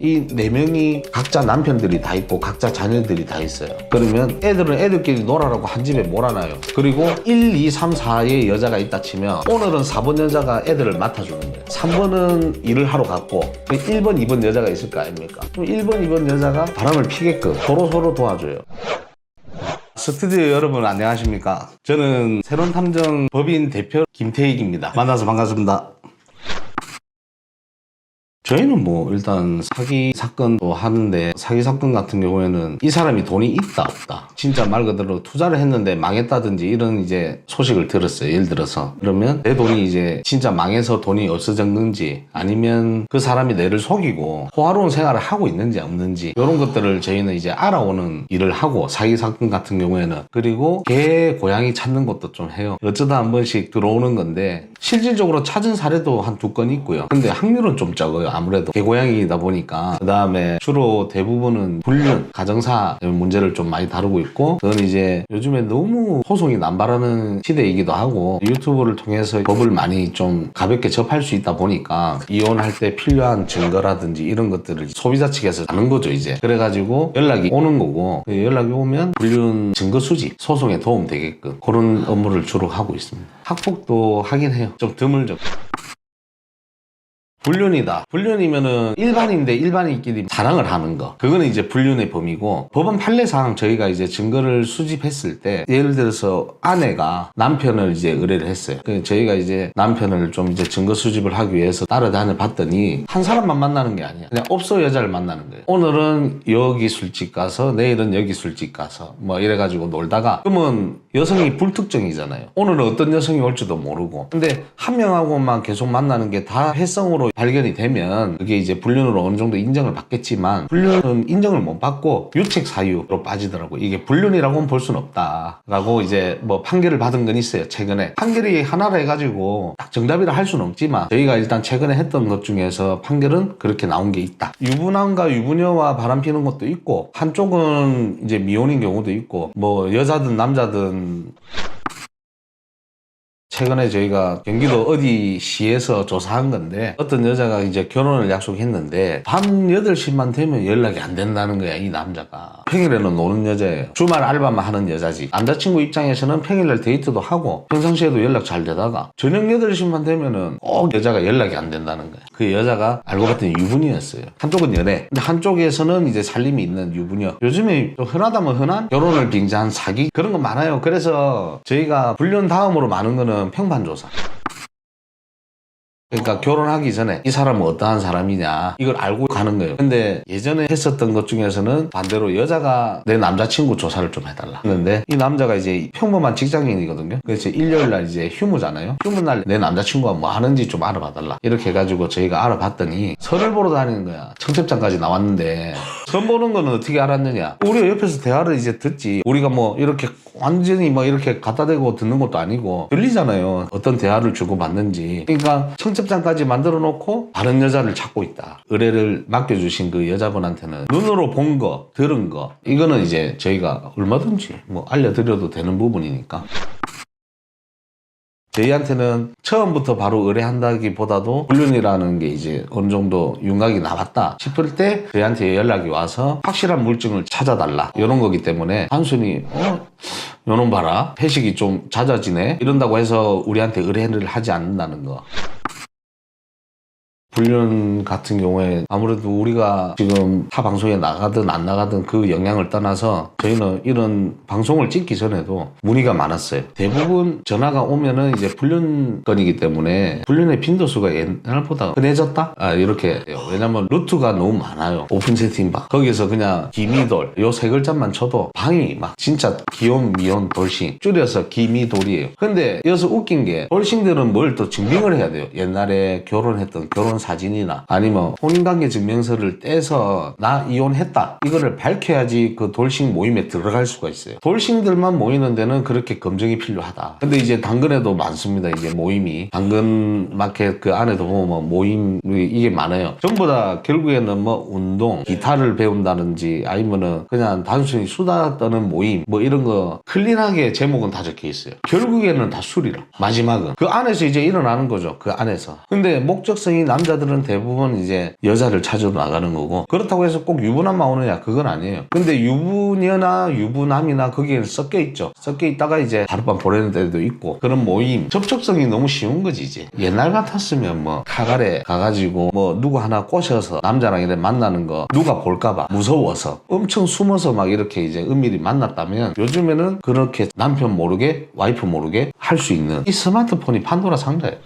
이 4명이 각자 남편들이 다 있고 각자 자녀들이 다 있어요. 그러면 애들은 애들끼리 놀아라고 한 집에 몰아놔요. 그리고 1, 2, 3, 4의 여자가 있다 치면 오늘은 4번 여자가 애들을 맡아주는 거예요. 3번은 일을 하러 갔고 1번, 2번 여자가 있을 거 아닙니까? 그럼 1번, 2번 여자가 바람을 피게끔 서로 도와줘요. 스튜디오 여러분 안녕하십니까? 저는 새로운 탐정 법인 대표 김태익입니다. 만나서 반갑습니다. 저희는 뭐 일단 사기 사건도 하는데 사기 사건 같은 경우에는 이 사람이 돈이 있다 없다 진짜 말 그대로 투자를 했는데 망했다든지 이런 이제 소식을 들었어요. 예를 들어서 그러면 내 돈이 이제 진짜 망해서 돈이 없어졌는지 아니면 그 사람이 내를 속이고 호화로운 생활을 하고 있는지 없는지 이런 것들을 저희는 이제 알아오는 일을 하고 사기 사건 같은 경우에는 그리고 개 고양이 찾는 것도 좀 해요. 어쩌다 한 번씩 들어오는 건데 실질적으로 찾은 사례도 한 2건 있고요. 근데 확률은 좀 적어요. 아무래도 개고양이다 보니까. 그 다음에 주로 대부분은 불륜, 가정사 문제를 좀 많이 다루고 있고 그건 이제 요즘에 너무 소송이 남발하는 시대이기도 하고 유튜브를 통해서 법을 많이 좀 가볍게 접할 수 있다 보니까 이혼할 때 필요한 증거라든지 이런 것들을 소비자 측에서 아는 거죠 이제. 그래가지고 연락이 오는 거고 그 연락이 오면 불륜 증거 수집, 소송에 도움 되게끔 그런 업무를 주로 하고 있습니다. 학폭도 하긴 해요. 좀 드물죠. 불륜이다. 불륜이면은 일반인데 일반인끼리 자랑을 하는 거. 그거는 이제 불륜의 범위고 법원 판례상 저희가 이제 증거를 수집했을 때 예를 들어서 아내가 남편을 이제 의뢰를 했어요. 저희가 이제 남편을 좀 이제 증거 수집을 하기 위해서 따라다녀 봤더니 한 사람만 만나는 게 아니야. 그냥 업소 여자를 만나는 거예요. 오늘은 여기 술집 가서 내일은 여기 술집 가서 뭐 이래가지고 놀다가 그러면 여성이 불특정이잖아요. 오늘은 어떤 여성이 올지도 모르고. 근데 한 명하고만 계속 만나는 게 다 횟성으로 발견이 되면 그게 이제 불륜으로 어느 정도 인정을 받겠지만 불륜은 인정을 못 받고 유책 사유로 빠지더라고. 이게 불륜이라고는 볼 수는 없다라고 이제 뭐 판결을 받은 건 있어요. 최근에 판결이 하나로 해가지고 딱 정답이라 할 수는 없지만 저희가 일단 최근에 했던 것 중에서 판결은 그렇게 나온 게 있다. 유부남과 유부녀와 바람피는 것도 있고 한쪽은 이제 미혼인 경우도 있고 뭐 여자든 남자든. 최근에 저희가 경기도 어디 시에서 조사한 건데 어떤 여자가 이제 결혼을 약속했는데 밤 8시만 되면 연락이 안 된다는 거야. 이 남자가 평일에는 노는 여자예요. 주말 알바만 하는 여자지. 남자친구 입장에서는 평일날 데이트도 하고 평상시에도 연락 잘 되다가 저녁 8시만 되면은 꼭 여자가 연락이 안 된다는 거야. 그 여자가 알고 봤더니 유부녀였어요. 한쪽은 연애, 근데 한쪽에서는 이제 살림이 있는 유부녀. 요즘에 좀 흔하다면 흔한 결혼을 빙자한 사기 그런 거 많아요. 그래서 저희가 불륜 다음으로 많은 거는 평판조사. 그러니까 결혼하기 전에 이 사람은 어떠한 사람이냐 이걸 알고 가는 거예요. 근데 예전에 했었던 것 중에서는 반대로 여자가 내 남자친구 조사를 좀 해달라 했는데 이 남자가 이제 평범한 직장인이거든요. 그래서 일요일날 이제 휴무잖아요. 휴무날 내 남자친구가 뭐 하는지 좀 알아봐달라 이렇게 해가지고 저희가 알아봤더니 설을 보러 다니는 거야. 청첩장까지 나왔는데 선 보는 거는 어떻게 알았느냐. 우리가 옆에서 대화를 이제 듣지. 우리가 뭐 이렇게 완전히 뭐 이렇게 갖다 대고 듣는 것도 아니고 들리잖아요. 어떤 대화를 주고받는지. 그러니까 청첩장까지 만들어 놓고 다른 여자를 찾고 있다. 의뢰를 맡겨주신 그 여자분한테는 눈으로 본 거, 들은 거 이거는 이제 저희가 얼마든지 뭐 알려드려도 되는 부분이니까. 저희한테는 처음부터 바로 의뢰한다기보다도 불륜이라는 게 이제 어느 정도 윤곽이 나왔다 싶을 때 저희한테 연락이 와서 확실한 물증을 찾아달라 이런 거기 때문에 단순히 요놈 봐라 회식이 좀 잦아지네 이런다고 해서 우리한테 의뢰를 하지 않는다는 거. 불륜 같은 경우에 아무래도 우리가 지금 타 방송에 나가든 안 나가든 그 영향을 떠나서 저희는 이런 방송을 찍기 전에도 문의가 많았어요. 대부분 전화가 오면은 이제 불륜 건이기 때문에 불륜의 빈도수가 옛날보다 흔해졌다? 이렇게 해요. 왜냐면 루트가 너무 많아요. 오픈 채팅방. 거기서 그냥 기미돌 요 3글자만 쳐도 방이 막 진짜 기혼, 미혼, 돌싱 줄여서 기미돌이에요. 근데 여기서 웃긴 게 돌싱들은 뭘 또 증빙을 해야 돼요. 옛날에 결혼했던 결혼 사진이나 아니면 혼인관계 증명서를 떼서 나 이혼했다 이거를 밝혀야지 그 돌싱 모임에 들어갈 수가 있어요. 돌싱들만 모이는 데는 그렇게 검증이 필요하다. 근데 이제 당근에도 많습니다. 이제 모임이 당근 마켓 그 안에도 보면 뭐 모임 이게 많아요. 전부 다 결국에는 뭐 운동, 기타를 배운다든지 아니면은 그냥 단순히 수다 떠는 모임 뭐 이런 거 클린하게 제목은 다 적혀 있어요. 결국에는 다 술이라. 마지막은 그 안에서 이제 일어나는 거죠. 그 안에서. 근데 목적성이 남자 남자들은 대부분 이제 여자를 찾으러 나가는 거고, 그렇다고 해서 꼭 유부남만 오느냐 그건 아니에요. 근데 유부녀나 유부남이나 거기에 섞여 있죠. 섞여 있다가 이제 하룻밤 보내는 데도 있고, 그런 모임 접촉성이 너무 쉬운 거지. 이제 옛날 같았으면 뭐 카가래 가가지고 뭐 누구 하나 꼬셔서 남자랑 이렇게 만나는 거 누가 볼까봐 무서워서 엄청 숨어서 막 이렇게 이제 은밀히 만났다면, 요즘에는 그렇게 남편 모르게 와이프 모르게 할 수 있는 이 스마트폰이 판도라 상자예요.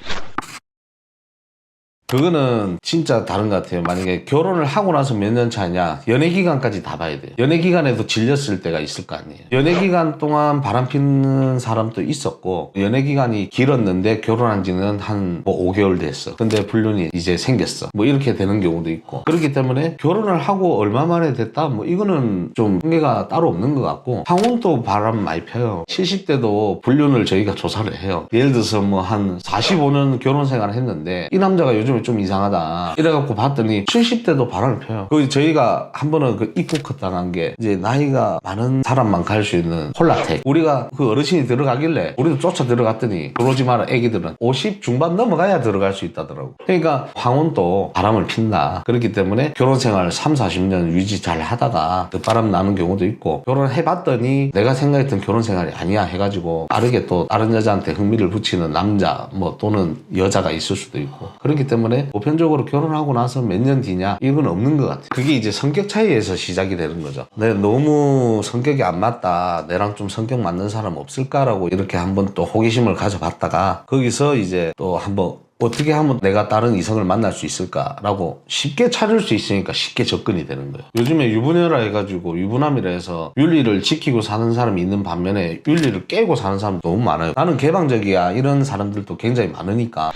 그거는 진짜 다른 것 같아요. 만약에 결혼을 하고 나서 몇 년 차냐, 연애 기간까지 다 봐야 돼요. 연애 기간에도 질렸을 때가 있을 거 아니에요. 연애 기간 동안 바람 피는 사람도 있었고, 연애 기간이 길었는데 결혼한 지는 한 뭐 5개월 됐어. 근데 불륜이 이제 생겼어. 뭐 이렇게 되는 경우도 있고. 그렇기 때문에 결혼을 하고 얼마 만에 됐다? 뭐 이거는 좀 한계가 따로 없는 것 같고, 황혼도 바람 많이 펴요. 70대도 불륜을 저희가 조사를 해요. 예를 들어서 뭐 한 45년 결혼 생활을 했는데 이 남자가 요즘 좀 이상하다 이래갖고 봤더니 70대도 바람을 펴요. 그 저희가 한 번은 그 입국 당한 게, 이제 나이가 많은 사람만 갈 수 있는 홀라텍, 우리가 그 어르신이 들어가길래 우리도 쫓아 들어갔더니 들어오지 마라, 애기들은 50 중반 넘어가야 들어갈 수 있다더라고. 그러니까 황혼도 바람을 핀다. 그렇기 때문에 결혼생활 30-40년 유지 잘 하다가 늦바람 나는 경우도 있고, 결혼해봤더니 내가 생각했던 결혼생활이 아니야 해가지고 빠르게 또 다른 여자한테 흥미를 붙이는 남자 뭐 또는 여자가 있을 수도 있고. 그렇기 때문에 보편적으로 결혼하고 나서 몇 년 뒤냐 이건 없는 것 같아요. 그게 이제 성격 차이에서 시작이 되는 거죠. 내가 너무 성격이 안 맞다, 내랑 좀 성격 맞는 사람 없을까라고 이렇게 한번 또 호기심을 가져봤다가, 거기서 이제 또 한번 어떻게 하면 내가 다른 이성을 만날 수 있을까라고 쉽게 찾을 수 있으니까 쉽게 접근이 되는 거예요. 요즘에 유부녀라 해가지고 유부남이라 해서 윤리를 지키고 사는 사람이 있는 반면에 윤리를 깨고 사는 사람 너무 많아요. 나는 개방적이야 이런 사람들도 굉장히 많으니까.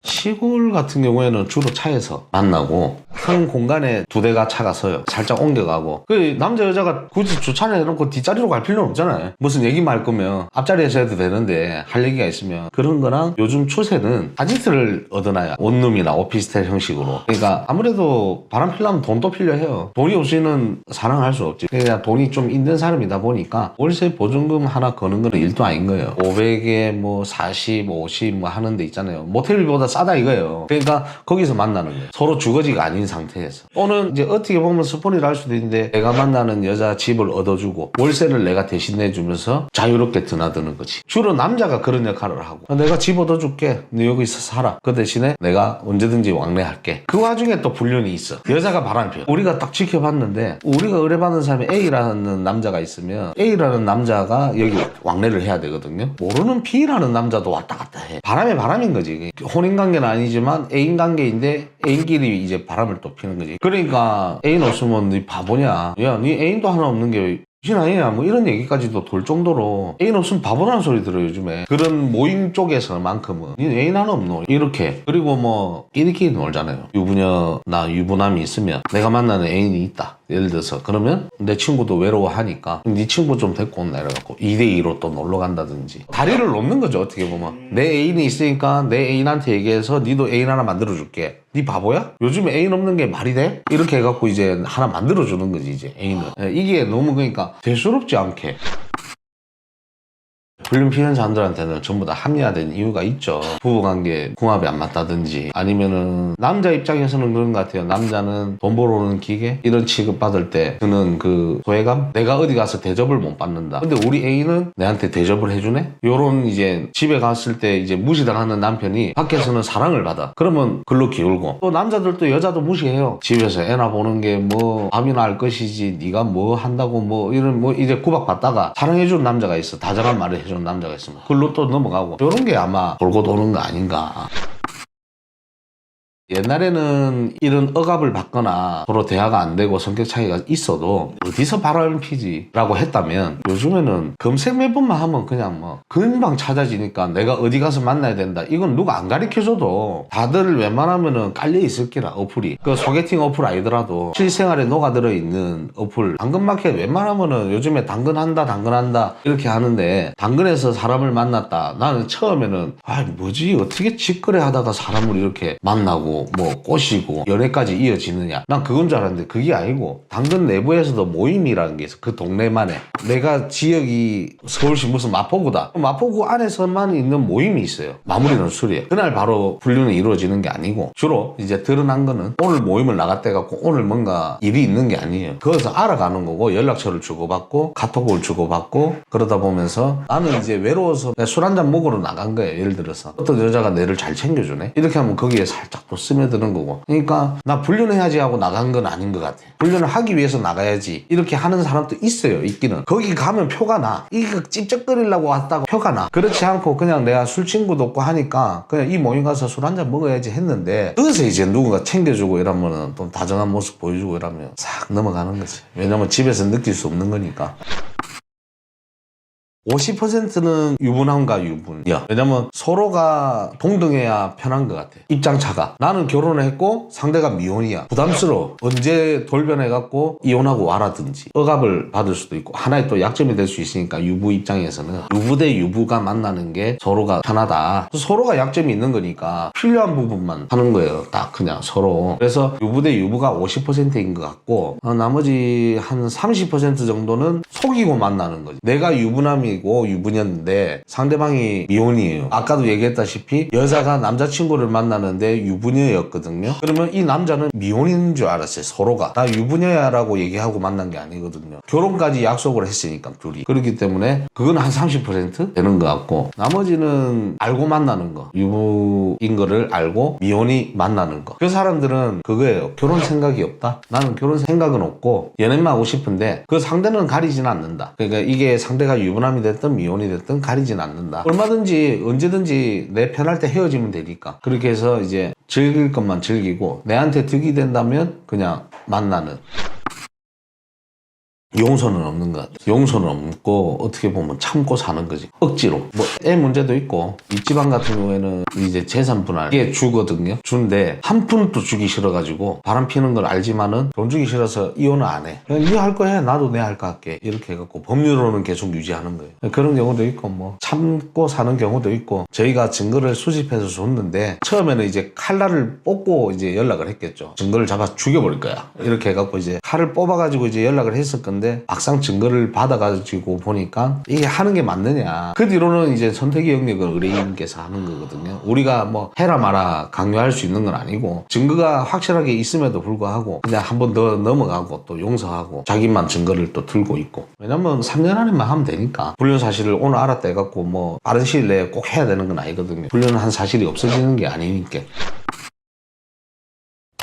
시골 같은 경우에는 주로 차에서 만나고, 한 공간에 두 대가 차가 서요. 살짝 옮겨가고, 그 남자 여자가 굳이 주차를 해놓고 뒷자리로 갈 필요는 없잖아요. 무슨 얘기만 할 거면 앞자리에서 해도 되는데, 할 얘기가 있으면. 그런 거랑 요즘 추세는 아지트를 얻어놔야 원룸이나 오피스텔 형식으로. 그러니까 아무래도 바람 피려면 돈도 필요해요. 돈이 없이는 사랑할 수 없지. 그냥 돈이 좀 있는 사람이다 보니까 월세 보증금 하나 거는 거는 일도 아닌 거예요. 500에 뭐 40, 50 뭐 하는 데 있잖아요. 모텔보다 싸다 이거예요. 그러니까 거기서 만나는 거예요. 서로 주거지가 아닌 상태에서. 또는 이제 어떻게 보면 스폰이라 할 수도 있는데, 내가 만나는 여자 집을 얻어주고 월세를 내가 대신 내주면서 자유롭게 드나드는 거지. 주로 남자가 그런 역할을 하고, 내가 집 얻어줄게, 너 여기서 살아, 그 대신에 내가 언제든지 왕래할게. 그 와중에 또 불륜이 있어. 여자가 바람 피워. 우리가 딱 지켜봤는데, 우리가 의뢰받는 사람이 A라는 남자가 있으면 A라는 남자가 여기 왕래를 해야 되거든요. 모르는 B라는 남자도 왔다 갔다 해. 바람이 바람인 거지. 혼인관계는 아니지만 애인관계인데 애인끼리 이제 바람을 또 피는 거지. 그러니까 애인 없으면 네 바보냐, 야 네 애인도 하나 없는 게 신 아니냐, 뭐 이런 얘기까지도 돌 정도로 애인 없으면 바보라는 소리 들어요 요즘에. 그런 모임 쪽에서만큼은 니 애인 하나 없노 이렇게. 그리고 뭐 끼리끼리 놀잖아요. 유부녀나 유부남이 있으면 내가 만나는 애인이 있다 예를 들어서, 그러면 내 친구도 외로워하니까 네 친구 좀 데리고 온다 이래갖고 2대2로 또 놀러 간다든지, 다리를 놓는 거죠. 어떻게 보면 내 애인이 있으니까 내 애인한테 얘기해서 니도 애인 하나 만들어줄게. 니 바보야? 요즘에 애인 없는 게 말이 돼? 이렇게 해갖고 이제 하나 만들어주는 거지 이제 애인을. 이게 너무 그러니까 대수롭지 않게. 불륜 피해는 사람들한테는 전부 다 합리화된 이유가 있죠. 부부관계 궁합이 안 맞다든지, 아니면은 남자 입장에서는 그런 것 같아요. 남자는 돈 벌어오는 기계 이런 취급받을 때 드는 그 소외감, 내가 어디 가서 대접을 못 받는다. 근데 우리 애인은 내한테 대접을 해주네? 요런 이제 집에 갔을 때 이제 무시당하는 남편이 밖에서는 사랑을 받아. 그러면 글로 기울고, 또 남자들도 여자도 무시해요. 집에서 애나 보는 게 뭐 밥이나 할 것이지 네가 뭐 한다고 뭐 이런 뭐 이제 구박받다가 사랑해주는 남자가 있어. 다정한 말을 해주는 남자가 있으면 글로 또 넘어가고, 이런 게 아마 돌고 도는 거 아닌가. 옛날에는 이런 억압을 받거나 서로 대화가 안 되고 성격 차이가 있어도 어디서 바람을 피지 라고 했다면, 요즘에는 검색 몇 번만 하면 그냥 뭐 금방 찾아지니까 내가 어디 가서 만나야 된다, 이건 누가 안 가르쳐줘도 다들 웬만하면은 깔려 있을 기라. 어플이 그 소개팅 어플 아니더라도 실생활에 녹아들어 있는 어플, 당근마켓 웬만하면은 요즘에 당근한다 이렇게 하는데, 당근에서 사람을 만났다. 나는 처음에는 뭐지 어떻게 직거래 하다가 사람을 이렇게 만나고 만나고 뭐 꼬시고 연애까지 이어지느냐, 난 그건 줄 알았는데 그게 아니고 당근 내부에서도 모임이라는 게 있어. 그 동네만에. 내가 지역이 서울시 무슨 마포구다, 마포구 안에서만 있는 모임이 있어요. 마무리는 술이에요. 그날 바로 분류는 이루어지는 게 아니고 주로 이제 드러난 거는 오늘 모임을 나갔다 해갖고 오늘 뭔가 일이 있는 게 아니에요. 거기서 알아가는 거고 연락처를 주고받고 카톡을 주고받고 그러다 보면서 나는 이제 외로워서 술 한잔 먹으러 나간 거예요. 예를 들어서 어떤 여자가 내를 잘 챙겨주네, 이렇게 하면 거기에 살짝 또 스며드는 거고. 그러니까 나 불륜해야지 하고 나간 건 아닌 것 같아. 불륜을 하기 위해서 나가야지 이렇게 하는 사람도 있어요. 있기는. 거기 가면 표가 나, 이거 찝쩍거리려고 왔다고 표가 나. 그렇지 않고 그냥 내가 술 친구도 없고 하니까 그냥 이 모임 가서 술 한잔 먹어야지 했는데, 거기서 이제 누군가 챙겨주고 이러면은 좀 다정한 모습 보여주고 이러면 싹 넘어가는 거지. 왜냐면 집에서 느낄 수 없는 거니까. 50%는 유부남과 유부녀. 왜냐면 서로가 동등해야 편한 것 같아. 입장차가. 나는 결혼을 했고 상대가 미혼이야. 부담스러워. 언제 돌변해갖고 이혼하고 와라든지 억압을 받을 수도 있고, 하나의 또 약점이 될 수 있으니까 유부 입장에서는 유부 대 유부가 만나는 게 서로가 편하다. 서로가 약점이 있는 거니까 필요한 부분만 하는 거예요. 딱 그냥 서로. 그래서 유부 대 유부가 50%인 것 같고, 나머지 한 30% 정도는 속이고 만나는 거지. 내가 유부남이 유부녀인데 상대방이 미혼이에요. 아까도 얘기했다시피 여자가 남자친구를 만나는데 유부녀였거든요. 그러면 이 남자는 미혼인 줄 알았어요. 서로가. 나 유부녀야 라고 얘기하고 만난 게 아니거든요. 결혼까지 약속을 했으니까 둘이. 그렇기 때문에 그건 한 30% 되는 것 같고, 나머지는 알고 만나는 거. 유부인 거를 알고 미혼이 만나는 거. 그 사람들은 그거예요. 결혼 생각이 없다. 나는 결혼 생각은 없고 연애만 하고 싶은데 그 상대는 가리진 않는다. 그러니까 이게 상대가 유부남이 됐든 미혼이 됐든 가리진 않는다. 얼마든지 언제든지 내 편할 때 헤어지면 되니까. 그렇게 해서 이제 즐길 것만 즐기고 내한테 득이 된다면 그냥 만나는. 용서는 없는 것 같아. 용서는 없고 어떻게 보면 참고 사는 거지. 억지로. 뭐 애 문제도 있고, 이 집안 같은 경우에는 이제 재산 분할 이게 주거든요. 주인데 한 푼도 주기 싫어가지고 바람 피는 걸 알지만은 돈 주기 싫어서 이혼을 안 해. 그냥 네 할 거 해, 나도 내 할 거 할게, 이렇게 해갖고 법률로는 계속 유지하는 거예요. 그런 경우도 있고 뭐 참고 사는 경우도 있고. 저희가 증거를 수집해서 줬는데 처음에는 이제 칼날을 뽑고 이제 연락을 했겠죠. 증거를 잡아 죽여버릴 거야, 이렇게 해갖고 이제 칼을 뽑아가지고 이제 연락을 했을 건데, 막상 증거를 받아가지고 보니까 이게 하는 게 맞느냐. 그 뒤로는 이제 선택의 영역을 의뢰인께서 하는 거거든요. 우리가 뭐 해라 마라 강요할 수 있는 건 아니고, 증거가 확실하게 있음에도 불구하고 그냥 한 번 더 넘어가고 또 용서하고 자기만 증거를 또 들고 있고. 왜냐면 3년 안에만 하면 되니까. 불륜 사실을 오늘 알았다 해갖고 뭐 빠른 시일 내에 꼭 해야 되는 건 아니거든요. 불륜은 한 사실이 없어지는 게 아니니까.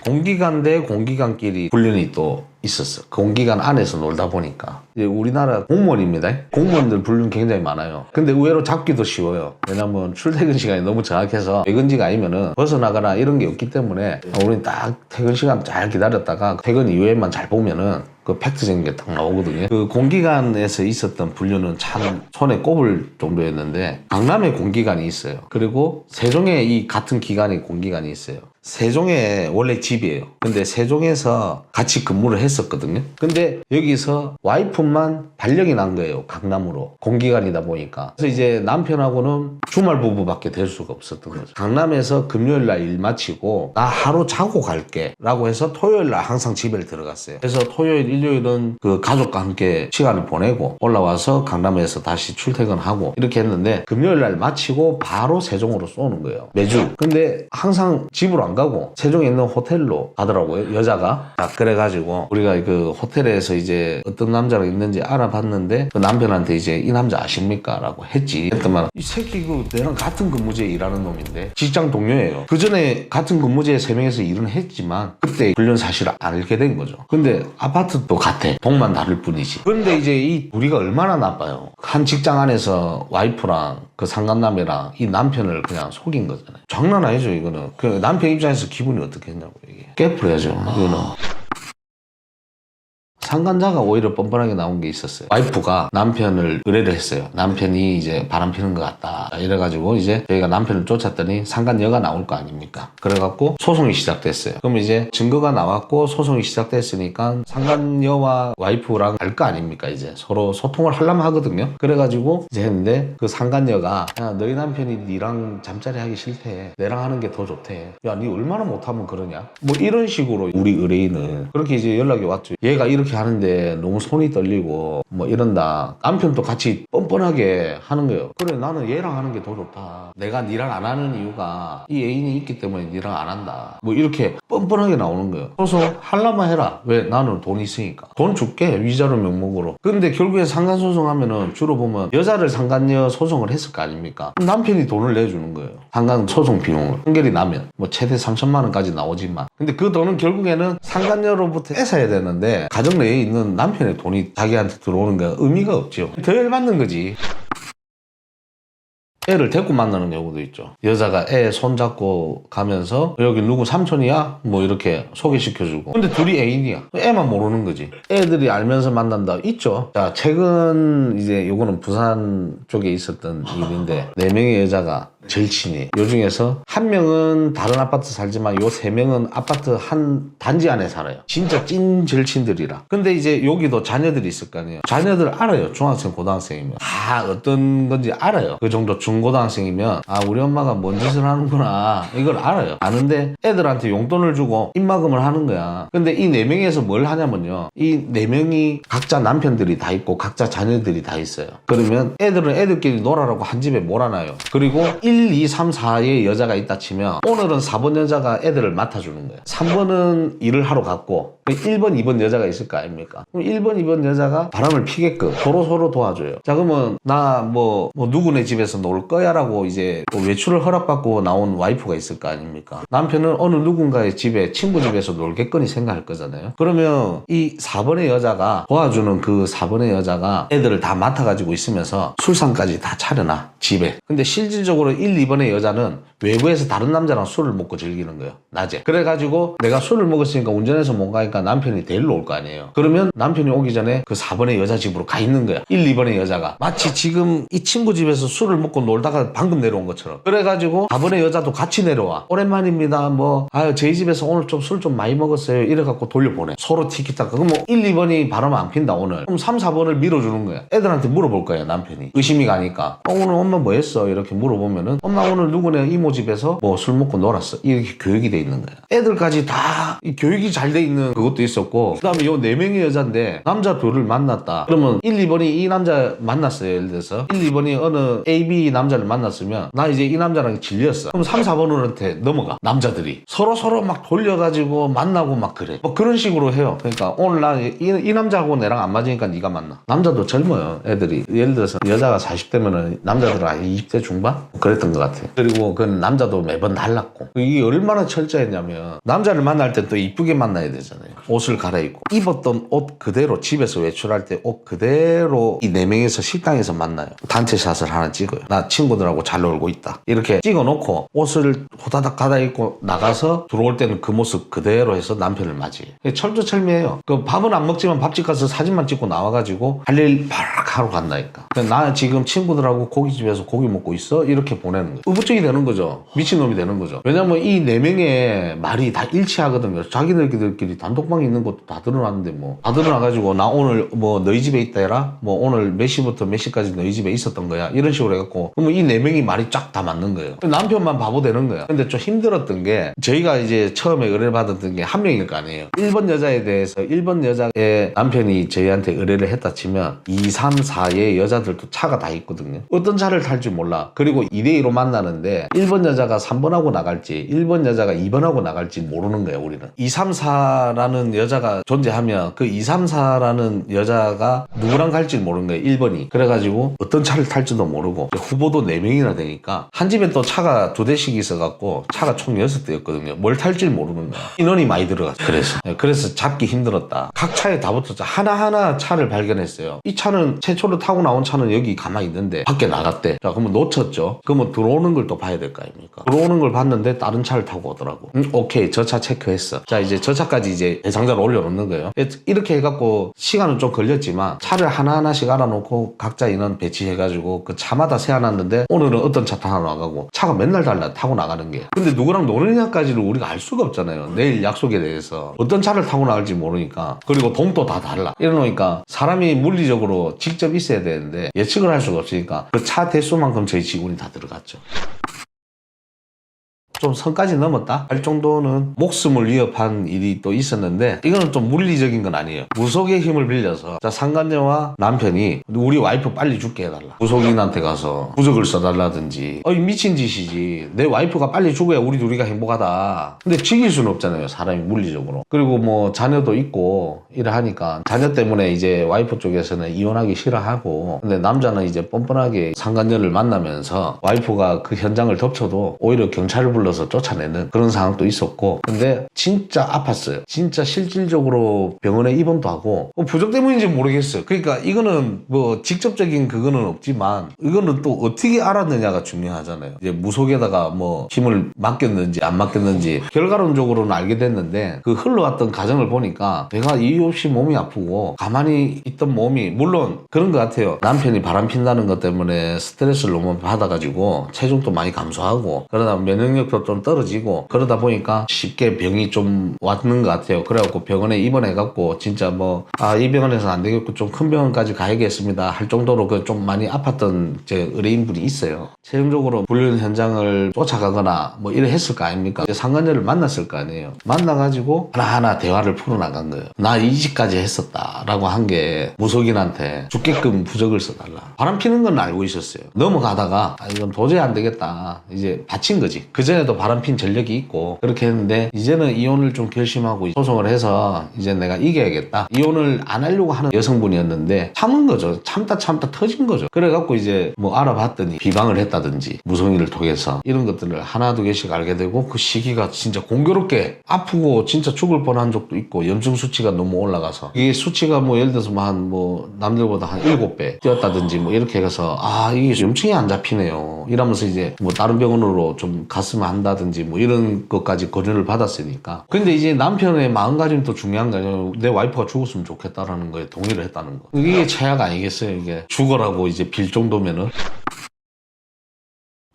공기관 대 공기관끼리 불륜이 또 있었어. 공기관 안에서 놀다 보니까. 이제 우리나라 공무원입니다. 공무원들 불륜 굉장히 많아요. 근데 의외로 잡기도 쉬워요. 왜냐면 출퇴근 시간이 너무 정확해서 외근지가 아니면은 벗어나거나 이런 게 없기 때문에 우리는 딱 퇴근 시간 잘 기다렸다가 퇴근 이후에만 잘 보면은 그 팩트적인 게 딱 나오거든요. 그 공기관에서 있었던 불륜은 참 손에 꼽을 정도였는데, 강남에 공기관이 있어요. 그리고 세종에 이 같은 기관의 공기관이 있어요. 세종에 원래 집이에요. 근데 세종에서 같이 근무를 했었거든요. 근데 여기서 와이프만 발령이 난 거예요. 강남으로. 공기관이다 보니까. 그래서 이제 남편하고는 주말 부부밖에 될 수가 없었던 거죠. 강남에서 금요일 날 일 마치고 나 하루 자고 갈게 라고 해서 토요일 날 항상 집에 들어갔어요. 그래서 토요일 일요일은 그 가족과 함께 시간을 보내고 올라와서 강남에서 다시 출퇴근하고 이렇게 했는데, 금요일 날 마치고 바로 세종으로 쏘는 거예요. 매주. 근데 항상 집으로 안 가고 세종에 있는 호텔로 가더라고요, 여자가. 자, 그래가지고 우리가 그 호텔에서 이제 어떤 남자가 있는지 알아봤는데 그 남편한테 이제 이 남자 아십니까? 라고 했지. 했더만 이 새끼 그 내랑 같은 근무지에 일하는 놈인데, 직장 동료예요. 그 전에 같은 근무지에 3명에서 일은 했지만 그때 불륜 사실을 알게 된 거죠. 근데 아파트도 같아. 동만 다를 뿐이지. 근데 이제 이 우리가 얼마나 나빠요. 한 직장 안에서 와이프랑 그 상간남이랑 이 남편을 그냥 속인 거잖아요. 장난 아니죠 이거는. 그 남편 입장에서 기분이 어떻게 했냐고. 이게 깨풀어야죠 이거는. 상간자가 오히려 뻔뻔하게 나온 게 있었어요. 와이프가 남편을 의뢰를 했어요. 남편이 이제 바람 피는 것 같다. 이래가지고 이제 저희가 남편을 쫓았더니 상간녀가 나올 거 아닙니까? 그래갖고 소송이 시작됐어요. 그럼 이제 증거가 나왔고 소송이 시작됐으니까 상간녀와 와이프랑 알 거 아닙니까? 이제 서로 소통을 하려면 하거든요. 그래가지고 이제 했는데 그 상간녀가 야, 너희 남편이 니랑 잠자리 하기 싫대. 내랑 하는 게 더 좋대. 야, 니 얼마나 못하면 그러냐? 뭐 이런 식으로 우리 의뢰인은 그렇게 이제 연락이 왔죠. 얘가 이렇게 하는데 너무 손이 떨리고 뭐 이런다. 남편도 같이 뻔뻔하게 하는 거예요. 그래, 나는 얘랑 하는 게 더 좋다. 내가 니랑 안 하는 이유가 이 애인이 있기 때문에 니랑 안 한다. 뭐 이렇게 뻔뻔하게 나오는 거예요. 그래서 하려면 해라. 왜? 나는 돈이 있으니까. 돈 줄게. 위자료 명목으로. 근데 결국에 상간소송하면은 주로 보면 여자를 상간녀 소송을 했을 거 아닙니까? 남편이 돈을 내주는 거예요. 상간 소송 비용을. 판결이 나면 뭐 최대 3천만 원까지 나오지만. 근데 그 돈은 결국에는 상간녀로부터 뺏어야 되는데 가정 내에 있는 남편의 돈이 자기한테 들어오는 게 의미가 없죠. 더 열받는 거지. 애를 데리고 만나는 경우도 있죠. 여자가 애 손잡고 가면서 여기 누구 삼촌이야? 뭐 이렇게 소개시켜주고. 근데 둘이 애인이야. 애만 모르는 거지. 애들이 알면서 만난다. 있죠. 자, 최근 이제 요거는 부산 쪽에 있었던 일인데 4명의 여자가 절친이. 요 중에서 한 명은 다른 아파트 살지만 요 3명은 아파트 한 단지 안에 살아요. 진짜 찐 절친들이라. 근데 이제 여기도 자녀들이 있을 거 아니에요. 자녀들 알아요. 중학생, 고등학생이면. 다 어떤 건지 알아요. 그 정도 중고등학생이면 아, 우리 엄마가 뭔 짓을 하는구나. 이걸 알아요. 아는데 애들한테 용돈을 주고 입막음을 하는 거야. 근데 이 4명에서 뭘 하냐면요. 이 4명이 각자 남편들이 다 있고 각자 자녀들이 다 있어요. 그러면 애들은 애들끼리 놀아라고 한 집에 몰아놔요. 그리고 1, 2, 3, 4의 여자가 있다 치면 오늘은 4번 여자가 애들을 맡아주는 거예요. 3번은 일을 하러 갔고 1번, 2번 여자가 있을 거 아닙니까? 그럼 1번, 2번 여자가 바람을 피게끔 서로 도와줘요. 자, 그러면 나 뭐 누구네 집에서 놀 거야 라고 이제 또 외출을 허락받고 나온 와이프가 있을 거 아닙니까? 남편은 어느 누군가의 집에 친구 집에서 놀겠거니 생각할 거잖아요. 그러면 이 4번의 여자가 도와주는 그 4번의 여자가 애들을 다 맡아가지고 있으면서 술상까지 다 차려놔 집에. 근데 실질적으로 1, 2번의 여자는 외부에서 다른 남자랑 술을 먹고 즐기는 거예요. 낮에. 그래가지고 내가 술을 먹었으니까 운전해서 못 가니까 남편이 데리러 올 거 아니에요. 그러면 남편이 오기 전에 그 4번의 여자 집으로 가 있는 거야. 1, 2번의 여자가. 마치 지금 이 친구 집에서 술을 먹고 놀다가 방금 내려온 것처럼. 그래가지고 4번의 여자도 같이 내려와. 오랜만입니다. 뭐 아유 저희 집에서 오늘 좀 술 좀 많이 먹었어요. 이래갖고 돌려보내. 서로 티키타카. 그럼 뭐 1, 2번이 바람 안 핀다 오늘. 그럼 3, 4번을 밀어주는 거야. 애들한테 물어볼 거야 남편이. 의심이 가니까. 오늘 엄마 뭐 했어? 이렇게 물어보면은 엄마 오늘 누구네 이모 집에서 뭐 술 먹고 놀았어. 이렇게 교육이 돼 있는 거야. 애들까지 다 이 교육이 잘 돼 있는 그것도 있었고 그다음에 요 4명의 여자인데 남자 둘을 만났다. 그러면 1, 2번이 이 남자 만났어요. 예를 들어서 1, 2번이 어느 A, B 남자를 만났으면 나 이제 이 남자랑 질렸어. 그럼 3, 4번한테 넘어가. 남자들이 서로 막 돌려가지고 만나고 막 그래. 뭐 그런 식으로 해요. 그러니까 오늘 나 이 남자하고 내랑 안 맞으니까 네가 만나. 남자도 젊어요. 애들이. 예를 들어서 여자가 40대면은 남자들은 20대 중반? 그랬던 것 같아요. 그리고 그 남자도 매번 달랐고 이게 얼마나 철저했냐면 남자를 만날 때 또 이쁘게 만나야 되잖아요. 옷을 갈아입고 입었던 옷 그대로 집에서 외출할 때 옷 그대로 이 4명에서 식당에서 만나요. 단체샷을 하나 찍어요. 나 친구들하고 잘 놀고 있다. 이렇게 찍어놓고 옷을 호다닥 갈아입고 나가서 들어올 때는 그 모습 그대로 해서 남편을 맞이해요. 철두철미해요. 그 밥은 안 먹지만 밥집 가서 사진만 찍고 나와가지고 할 일 바락 하러 간다니까. 나 지금 친구들하고 고깃집에서 고기 먹고 있어? 이렇게 보내는 거예요. 우부증이 되는 거죠. 미친놈이 되는 거죠. 왜냐면 이 4명의 말이 다 일치하거든요. 자기들끼리 단독방에 있는 것도 다 드러났는데 뭐 다 드러나가지고 나 오늘 뭐 너희 집에 있다 해라? 뭐 오늘 몇 시부터 몇 시까지 너희 집에 있었던 거야? 이런 식으로 해갖고 그러면 이 4명이 말이 쫙 다 맞는 거예요. 남편만 바보 되는 거야. 근데 좀 힘들었던 게 저희가 이제 처음에 의뢰를 받았던 게 한 명일 거 아니에요. 1번 여자에 대해서 1번 여자의 남편이 저희한테 의뢰를 했다 치면 2, 3, 4의 여자들도 차가 다 있거든요. 어떤 차를 탈지 몰라. 그리고 2대2로 만나는데 1번 여자가 3번하고 나갈지 1번 여자가 2번하고 나갈지 모르는 거예요. 우리는 2, 3, 4라는 여자가 존재하면 그 2, 3, 4라는 여자가 누구랑 갈지 모르는 거예요. 1번이. 그래가지고 어떤 차를 탈지도 모르고 후보도 4명이나 되니까 한 집에 또 차가 2대씩 있어갖고 차가 총 6대였거든요. 뭘 탈지 모르는 거야. 인원이 많이 들어갔어. 그래서 잡기 힘들었다. 각 차에 다 붙었죠. 하나하나 차를 발견했어요. 이 차는 최초로 타고 나온 차는 여기 가만히 있는데 밖에 나갔대. 자, 그러면 놓쳤죠. 그러면 들어오는 걸 또 봐야 될 거 아닙니까? 들어오는 걸 봤는데 다른 차를 타고 오더라고. 오케이, 저 차 체크했어. 자, 이제 저 차까지 이제 대상자를 올려놓는 거예요. 이렇게 해갖고 시간은 좀 걸렸지만 차를 하나하나씩 알아놓고 각자 인원 배치해가지고 그 차마다 세워놨는데 오늘은 어떤 차 타고 나가고 차가 맨날 달라 타고 나가는 게. 근데 누구랑 노느냐까지를 우리가 알 수가 없잖아요. 내일 약속에 대해서 어떤 차를 타고 나갈지 모르니까. 그리고 돈도 다 달라. 이러니까 사람이 물리적으로 직접 있어야 되는데 예측을 할 수가 없으니까 그 차 대수만큼 저희 직원이 다 들어갔죠. 좀 선까지 넘었다 할 정도는 목숨을 위협한 일이 또 있었는데 이거는 좀 물리적인 건 아니에요. 무속의 힘을 빌려서 자, 상간녀와 남편이 우리 와이프 빨리 죽게 해달라. 무속인한테 가서 부적을 써달라든지 미친 짓이지. 내 와이프가 빨리 죽어야 우리 둘이가 행복하다. 근데 죽일 수는 없잖아요. 사람이 물리적으로. 그리고 뭐 자녀도 있고 이래 하니까 자녀 때문에 이제 와이프 쪽에서는 이혼하기 싫어하고 근데 남자는 이제 뻔뻔하게 상간녀를 만나면서 와이프가 그 현장을 덮쳐도 오히려 경찰을 불러 쫓아내는 그런 상황도 있었고 근데 진짜 아팠어요. 진짜 실질적으로 병원에 입원도 하고 부적 때문인지 모르겠어요. 그러니까 이거는 뭐 직접적인 그거는 없지만 이거는 또 어떻게 알았느냐가 중요하잖아요. 이제 무속에다가 뭐 힘을 맡겼는지 안 맡겼는지 결과론적으로는 알게 됐는데 그 흘러왔던 과정을 보니까 내가 이유 없이 몸이 아프고 가만히 있던 몸이 물론 그런 것 같아요. 남편이 바람 핀다는 것 때문에 스트레스를 너무 받아가지고 체중도 많이 감소하고 그러다 면역력도 좀 떨어지고 그러다 보니까 쉽게 병이 좀 왔는 것 같아요. 그래갖고 병원에 입원해갖고 진짜 뭐 이 병원에서 안 되겠고 좀 큰 병원까지 가야겠습니다 할 정도로 그 좀 많이 아팠던 제 의뢰인분이 있어요. 최종적으로 불륜 현장을 쫓아가거나 뭐 이래 했을 거 아닙니까? 상간녀를 만났을 거 아니에요. 만나가지고 하나하나 대화를 풀어나간 거예요. 나 이 짓까지 했었다 라고 한 게 무속인한테 죽게끔 부적을 써달라. 바람 피는 건 알고 있었어요. 넘어가다가 이건 도저히 안 되겠다 이제 바친 거지. 그전에도 바람핀 전력이 있고 그렇게 했는데 이제는 이혼을 좀 결심하고 소송을 해서 이제 내가 이겨야겠다. 이혼을 안 하려고 하는 여성분이었는데 참은 거죠. 참다 터진 거죠. 그래갖고 이제 뭐 알아봤더니 비방을 했다든지 무속인을 통해서 이런 것들을 하나 두 개씩 알게 되고 그 시기가 진짜 공교롭게 아프고 진짜 죽을 뻔한 적도 있고 염증 수치가 너무 올라가서 이게 수치가 뭐 예를 들어서 뭐 남들보다 한 7배 뛰었다든지 뭐 이렇게 해서 이게 염증이 안 잡히네요. 이러면서 이제 뭐 다른 병원으로 좀 갔으면 한다든지 뭐 이런 것까지 권유를 받았으니까. 근데 이제 남편의 마음가짐도 중요한 거예요. 내 와이프가 죽었으면 좋겠다라는 거에 동의를 했다는 거. 이게 최악 아니겠어요? 이게 죽어라고 이제 빌 정도면은.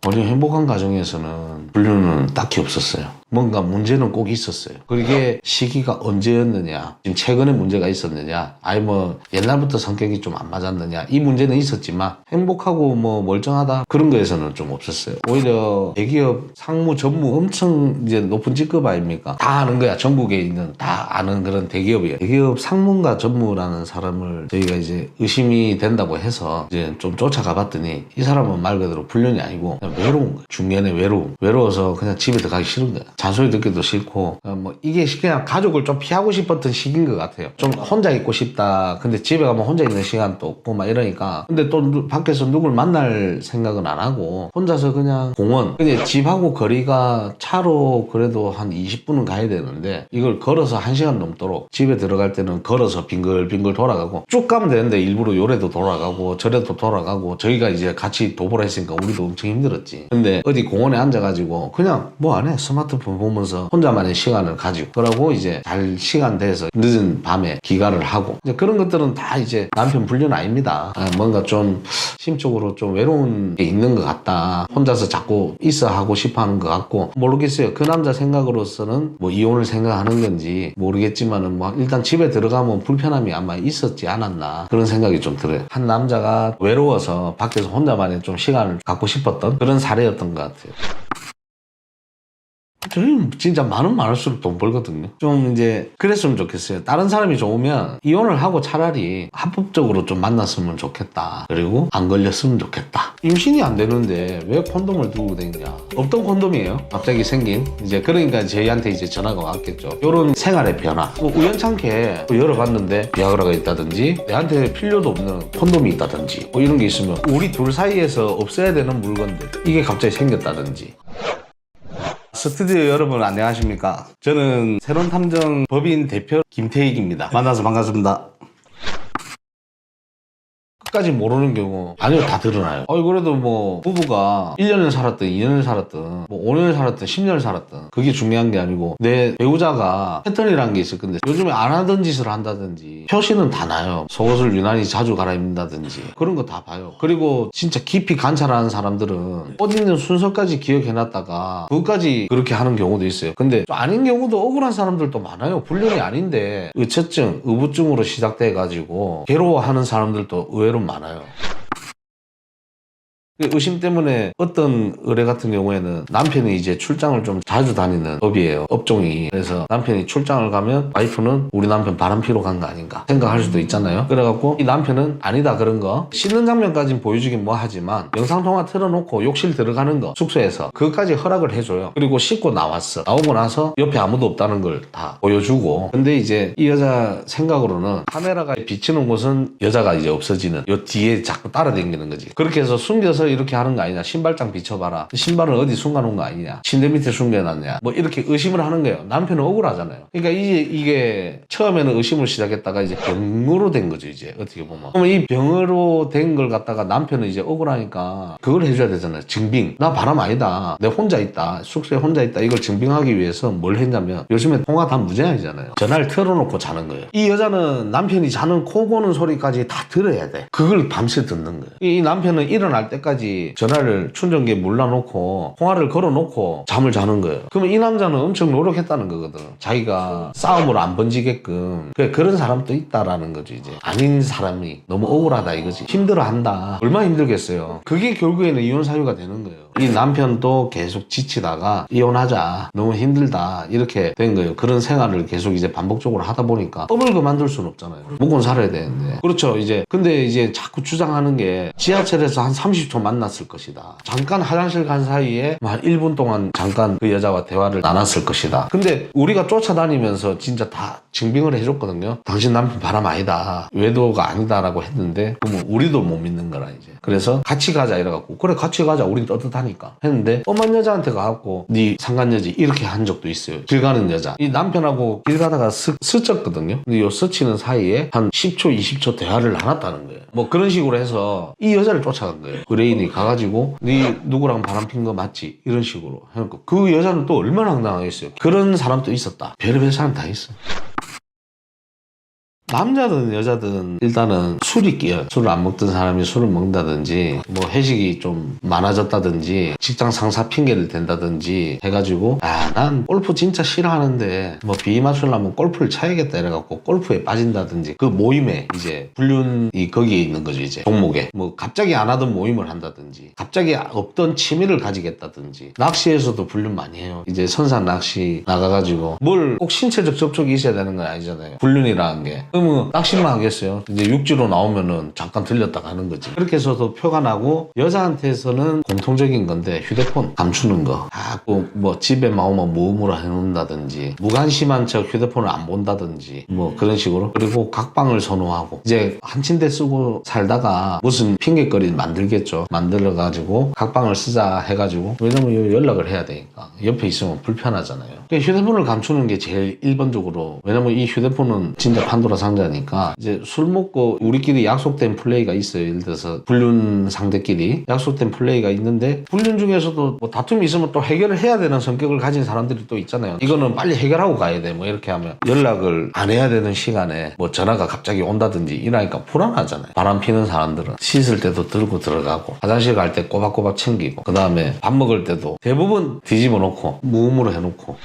우리 행복한 가정에서는 불륜은 딱히 없었어요. 뭔가 문제는 꼭 있었어요. 그게 시기가 언제였느냐, 지금 최근에 문제가 있었느냐, 아니 뭐 옛날부터 성격이 좀 안 맞았느냐, 이 문제는 있었지만 행복하고 뭐 멀쩡하다 그런 거에서는 좀 없었어요. 오히려 대기업 상무 전무 엄청 이제 높은 직급 아닙니까? 다 아는 거야. 전국에 있는 다 아는 그런 대기업이에요. 대기업 상무인가 전무라는 사람을 저희가 이제 의심이 된다고 해서 이제 좀 쫓아가 봤더니 이 사람은 말 그대로 불륜이 아니고 그냥 외로운 거야. 중년에 외로워서 그냥 집에 들어가기 싫은 거야. 잔소리 듣기도 싫고 뭐 이게 그냥 가족을 좀 피하고 싶었던 시기인 것 같아요. 좀 혼자 있고 싶다. 근데 집에 가면 혼자 있는 시간도 없고 막 이러니까 근데 또 밖에서 누굴 만날 생각은 안 하고 혼자서 그냥 공원 근데 집하고 거리가 차로 그래도 한 20분은 가야 되는데 이걸 걸어서 1시간 넘도록 집에 들어갈 때는 걸어서 빙글빙글 돌아가고 쭉 가면 되는데 일부러 요래도 돌아가고 저래도 돌아가고 저희가 이제 같이 도보를 했으니까 우리도 엄청 힘들었지. 근데 어디 공원에 앉아가지고 그냥 뭐 안 해. 스마트폰 보면서 혼자만의 시간을 가지고 그러고 이제 잘 시간 돼서 늦은 밤에 기가를 하고 이제 그런 것들은 다 이제 남편 불륜 아닙니다. 뭔가 좀 심적으로 좀 외로운 게 있는 것 같다. 혼자서 자꾸 있어 하고 싶어 하는 것 같고 모르겠어요. 그 남자 생각으로서는 뭐 이혼을 생각하는 건지 모르겠지만은 뭐 일단 집에 들어가면 불편함이 아마 있었지 않았나 그런 생각이 좀 들어요. 한 남자가 외로워서 밖에서 혼자만의 좀 시간을 갖고 싶었던 그런 사례였던 것 같아요. 저희는 진짜 많을수록 돈 벌거든요. 좀 이제 그랬으면 좋겠어요. 다른 사람이 좋으면 이혼을 하고 차라리 합법적으로 좀 만났으면 좋겠다. 그리고 안 걸렸으면 좋겠다. 임신이 안 되는데 왜 콘돔을 들고 다니냐. 없던 콘돔이에요. 갑자기 생긴. 이제 그러니까 저희한테 이제 전화가 왔겠죠. 이런 생활의 변화. 뭐 우연찮게 열어봤는데 비아그라가 있다든지 내한테 필요도 없는 콘돔이 있다든지 뭐 이런 게 있으면 우리 둘 사이에서 없어야 되는 물건들 이게 갑자기 생겼다든지. 스튜디오 여러분 안녕하십니까? 저는 새로운 탐정 법인 대표 김태익입니다. 만나서 반갑습니다. 끝까지 모르는 경우 아니요 다 드러나요. 그래도 뭐 부부가 1년을 살았든 2년을 살았든 뭐 5년을 살았든 10년을 살았든 그게 중요한 게 아니고 내 배우자가 패턴이라는 게 있을 건데 요즘에 안 하던 짓을 한다든지 표시는 다 나요. 속옷을 유난히 자주 갈아입는다든지 그런 거 다 봐요. 그리고 진짜 깊이 관찰하는 사람들은 옷 입는 순서까지 기억해놨다가 그것까지 그렇게 하는 경우도 있어요. 근데 좀 아닌 경우도 억울한 사람들도 많아요. 불륜이 아닌데 의처증, 의부증으로 시작돼가지고 괴로워하는 사람들도 의외로 많아요. 의심 때문에 어떤 의뢰 같은 경우에는 남편이 이제 출장을 좀 자주 다니는 업이에요. 업종이. 그래서 남편이 출장을 가면 와이프는 우리 남편 바람 피러 간 거 아닌가 생각할 수도 있잖아요. 그래갖고 이 남편은 아니다 그런 거 씻는 장면까지는 보여주긴 뭐 하지만 영상통화 틀어놓고 욕실 들어가는 거 숙소에서 그것까지 허락을 해줘요. 그리고 씻고 나왔어. 나오고 나서 옆에 아무도 없다는 걸 다 보여주고 근데 이제 이 여자 생각으로는 카메라가 비치는 곳은 여자가 이제 없어지는 요 뒤에 자꾸 따라다니는 거지. 그렇게 해서 숨겨서 이렇게 하는 거 아니냐. 신발장 비춰봐라. 신발은 어디 숨겨놓은 거 아니냐. 침대 밑에 숨겨놨냐. 뭐 이렇게 의심을 하는 거예요. 남편은 억울하잖아요. 그러니까 이게 처음에는 의심을 시작했다가 이제 병으로 된 거죠. 이제 어떻게 보면. 그러면 이 병으로 된 걸 갖다가 남편은 이제 억울하니까 그걸 해줘야 되잖아요. 증빙. 나 바람 아니다. 내가 혼자 있다. 숙소에 혼자 있다. 이걸 증빙하기 위해서 뭘 했냐면 요즘에 통화 다 무제한이잖아요. 전화를 틀어놓고 자는 거예요. 이 여자는 남편이 자는 코 고는 소리까지 다 들어야 돼. 그걸 밤새 듣는 거예요. 이 남편은 일어날 때까지 전화를 충전기에 물러놓고 통화를 걸어놓고 잠을 자는 거예요. 그러면 이 남자는 엄청 노력했다는 거거든. 자기가 싸움으로 안 번지게끔. 그런 사람도 있다라는 거죠. 이제 아닌 사람이 너무 억울하다 이거지. 힘들어한다. 얼마나 힘들겠어요. 그게 결국에는 이혼 사유가 되는 거예요. 이 남편도 계속 지치다가 이혼하자. 너무 힘들다. 이렇게 된 거예요. 그런 생활을 계속 이제 반복적으로 하다 보니까 법을 그만둘 수는 없잖아요. 먹고 살아야 되는데. 그렇죠. 이제 근데 이제 자꾸 주장하는 게 지하철에서 한 30초 만났을 것이다. 잠깐 화장실 간 사이에 한 1분 동안 잠깐 그 여자와 대화를 나눴을 것이다. 근데 우리가 쫓아다니면서 진짜 다 증빙을 해줬거든요. 당신 남편 바람 아니다. 외도가 아니다라고 했는데 그러면 우리도 못 믿는 거라 이제. 그래서 같이 가자 이래갖고 그래 같이 가자. 우린 떳떳하니까 했는데 뻔한 여자한테 가갖고 네 상간녀지 이렇게 한 적도 있어요. 길 가는 여자. 이 남편하고 길 가다가 스쳤거든요. 근데 요 스치는 사이에 한 10초 20초 대화를 나눴다는 거예요. 뭐 그런 식으로 해서 이 여자를 쫓아간 거예요. 의뢰인이 가가지고 네 누구랑 바람핀 거 맞지? 이런 식으로 해놓고 그 여자는 또 얼마나 황당하겠어요. 그런 사람도 있었다. 별의별 사람 다 있어. 남자든 여자든 일단은 술이 끼어요. 술을 안 먹던 사람이 술을 먹는다든지 뭐 회식이 좀 많아졌다든지 직장 상사 핑계를 댄다든지 해가지고 난 골프 진짜 싫어하는데 뭐 비위 맞추려면 골프를 쳐야겠다 이래갖고 골프에 빠진다든지 그 모임에 이제 불륜이 거기에 있는 거죠. 이제 종목에 뭐 갑자기 안 하던 모임을 한다든지 갑자기 없던 취미를 가지겠다든지 낚시에서도 불륜 많이 해요. 이제 선상 낚시 나가가지고 뭘 꼭 신체적 접촉이 있어야 되는 건 아니잖아요. 불륜이라는 게. 그러면 낚시만 하겠어요. 이제 육지로 나오면은 잠깐 들렸다 가는 거지. 그렇게 해서도 표가 나고 여자한테서는 공통적인 건데 휴대폰 감추는 거. 뭐 집에 나오면 모음으로 해놓는다든지 무관심한 척 휴대폰을 안 본다든지 뭐 그런 식으로. 그리고 각방을 선호하고 이제 한 침대 쓰고 살다가 무슨 핑계거리 만들겠죠. 만들어가지고 각방을 쓰자 해가지고 왜냐면 연락을 해야 되니까 옆에 있으면 불편하잖아요. 그러니까 휴대폰을 감추는 게 제일 1번적으로. 왜냐면 이 휴대폰은 진짜 판도라 상자니까 이제 술 먹고 우리끼리 약속된 플레이가 있어요. 예를 들어서 불륜 상대끼리 약속된 플레이가 있는데 불륜 중에서도 뭐 다툼이 있으면 또 해결을 해야 되는 성격을 가진 사람들이 또 있잖아요. 이거는 빨리 해결하고 가야 돼. 뭐 이렇게 하면 연락을 안 해야 되는 시간에 뭐 전화가 갑자기 온다든지 이러니까 불안하잖아요. 바람 피는 사람들은 씻을 때도 들고 들어가고 화장실 갈 때 꼬박꼬박 챙기고 그 다음에 밥 먹을 때도 대부분 뒤집어 놓고 무음으로 해놓고.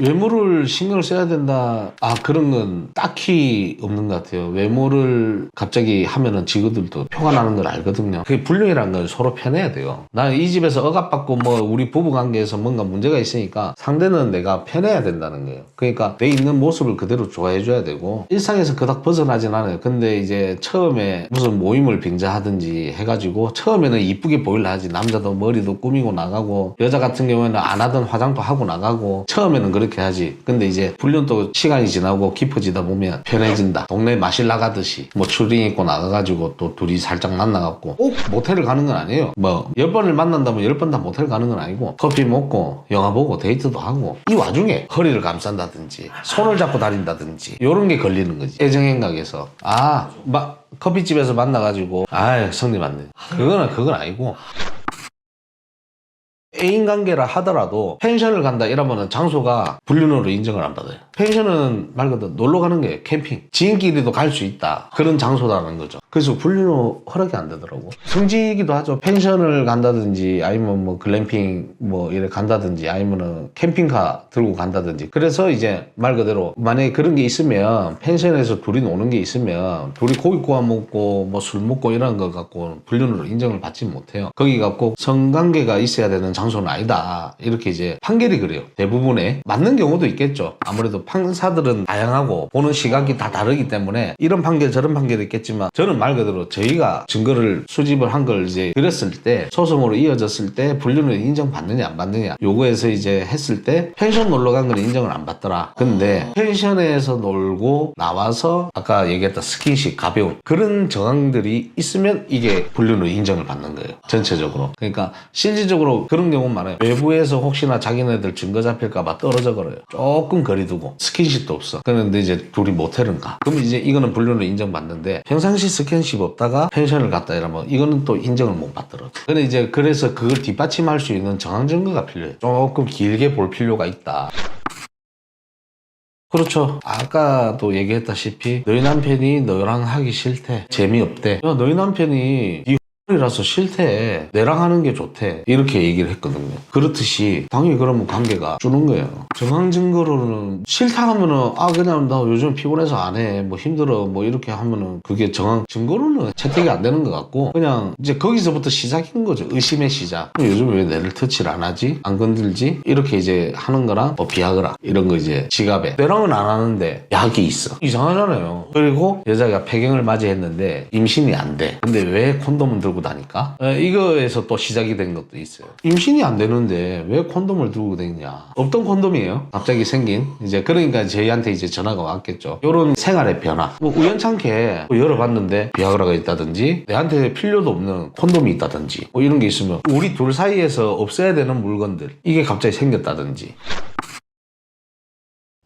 외모를 신경을 써야 된다. 그런 건 딱히 없는 것 같아요. 외모를 갑자기 하면은 지그들도 표가 나는 걸 알거든요. 그게 불륜이라는 건 서로 편해야 돼요. 나는 이 집에서 억압받고 뭐 우리 부부 관계에서 뭔가 문제가 있으니까 상대는 내가 편해야 된다는 거예요. 그러니까 내 있는 모습을 그대로 좋아해줘야 되고 일상에서 그닥 벗어나진 않아요. 근데 이제 처음에 무슨 모임을 빙자하든지 해가지고 처음에는 이쁘게 보이려 하지. 남자도 머리도 꾸미고 나가고 여자 같은 경우에는 안 하던 화장도 하고 나가고 처음에는 그렇게 그렇게 하지. 근데 이제 불륜 또 시간이 지나고 깊어지다 보면 편해진다. 동네 마실 나가듯이 뭐 추링 입고 나가가지고 또 둘이 살짝 만나갖고 꼭 모텔을 가는 건 아니에요. 뭐 10번을 만난다면 10번 다 모텔 가는 건 아니고 커피 먹고 영화 보고 데이트도 하고 이 와중에 허리를 감싼다든지 손을 잡고 다닌다든지 요런 게 걸리는 거지. 애정행각에서 막 커피집에서 만나가지고 성님 안 돼. 그건 아니고 애인 관계라 하더라도 펜션을 간다 이러면은 장소가 불륜으로 인정을 안 받아요. 펜션은 말 그대로 놀러 가는 게 캠핑. 지인끼리도 갈 수 있다. 그런 장소라는 거죠. 그래서 불륜으로 허락이 안 되더라고. 성지이기도 하죠. 펜션을 간다든지 아니면 뭐 글램핑 뭐 이래 간다든지 아니면은 캠핑카 들고 간다든지. 그래서 이제 말 그대로 만약에 그런 게 있으면 펜션에서 둘이 노는 게 있으면 둘이 고기 구워 먹고 뭐 술 먹고 이런 거 갖고 불륜으로 인정을 받지 못해요. 거기 갖고 성관계가 있어야 되는 장소는 아니다. 이렇게 이제 판결이 그래요. 대부분에 맞는 경우도 있겠죠. 아무래도 판사들은 다양하고 보는 시각이 다 다르기 때문에 이런 판결 저런 판결이 있겠지만 저는 말 그대로 저희가 증거를 수집을 한 걸 이제 드렸을 때 소송으로 이어졌을 때 불륜을 인정받느냐 안 받느냐 요거에서 이제 했을 때 펜션 놀러 간 건 인정을 안 받더라. 근데 펜션에서 놀고 나와서 아까 얘기했던 스킨십 가벼운 그런 정황들이 있으면 이게 불륜으로 인정을 받는 거예요. 전체적으로. 그러니까 실질적으로 그런 경우 많아요. 외부에서 혹시나 자기네들 증거 잡힐까봐 떨어져 걸어요. 조금 거리두고 스킨십도 없어. 그런데 이제 둘이 모텔은 가. 그럼 이제 이거는 불륜으로 인정받는데 평상시 스킨십 없다가 펜션을 갔다 이러면 이거는 또 인정을 못 받더라고. 근데 이제 그래서 그걸 뒷받침할 수 있는 정황 증거가 필요해요. 조금 길게 볼 필요가 있다. 그렇죠. 아까도 얘기했다시피 너희 남편이 너랑 하기 싫대. 재미없대. 야, 너희 남편이 이라서 싫대. 내랑 하는 게 좋대. 이렇게 얘기를 했거든요. 그렇듯이 당연히 그러면 관계가 주는 거예요. 정황 증거로는 싫다 하면은 그냥 나 요즘 피곤해서 안 해. 뭐 힘들어. 뭐 이렇게 하면은 그게 정황 증거로는 채택이 안 되는 것 같고 그냥 이제 거기서부터 시작인 거죠. 의심의 시작. 요즘 왜 내를 터치를 안 하지? 안 건들지? 이렇게 이제 하는 거랑 뭐 비아그라 이런 거 이제 지갑에 내랑은 안 하는데 약이 있어. 이상하잖아요. 그리고 여자가 폐경을 맞이했는데 임신이 안 돼. 근데 왜 콘돔은 들고 다니까? 이거에서 또 시작이 된 것도 있어요. 임신이 안 되는데 왜 콘돔을 들고 다니냐? 없던 콘돔이에요. 갑자기 생긴. 이제 그러니까 저희한테 이제 전화가 왔겠죠. 요런 생활의 변화. 뭐 우연찮게 열어봤는데 비아그라가 있다든지 내한테 필요도 없는 콘돔이 있다든지 뭐 이런 게 있으면 우리 둘 사이에서 없어야 되는 물건들 이게 갑자기 생겼다든지.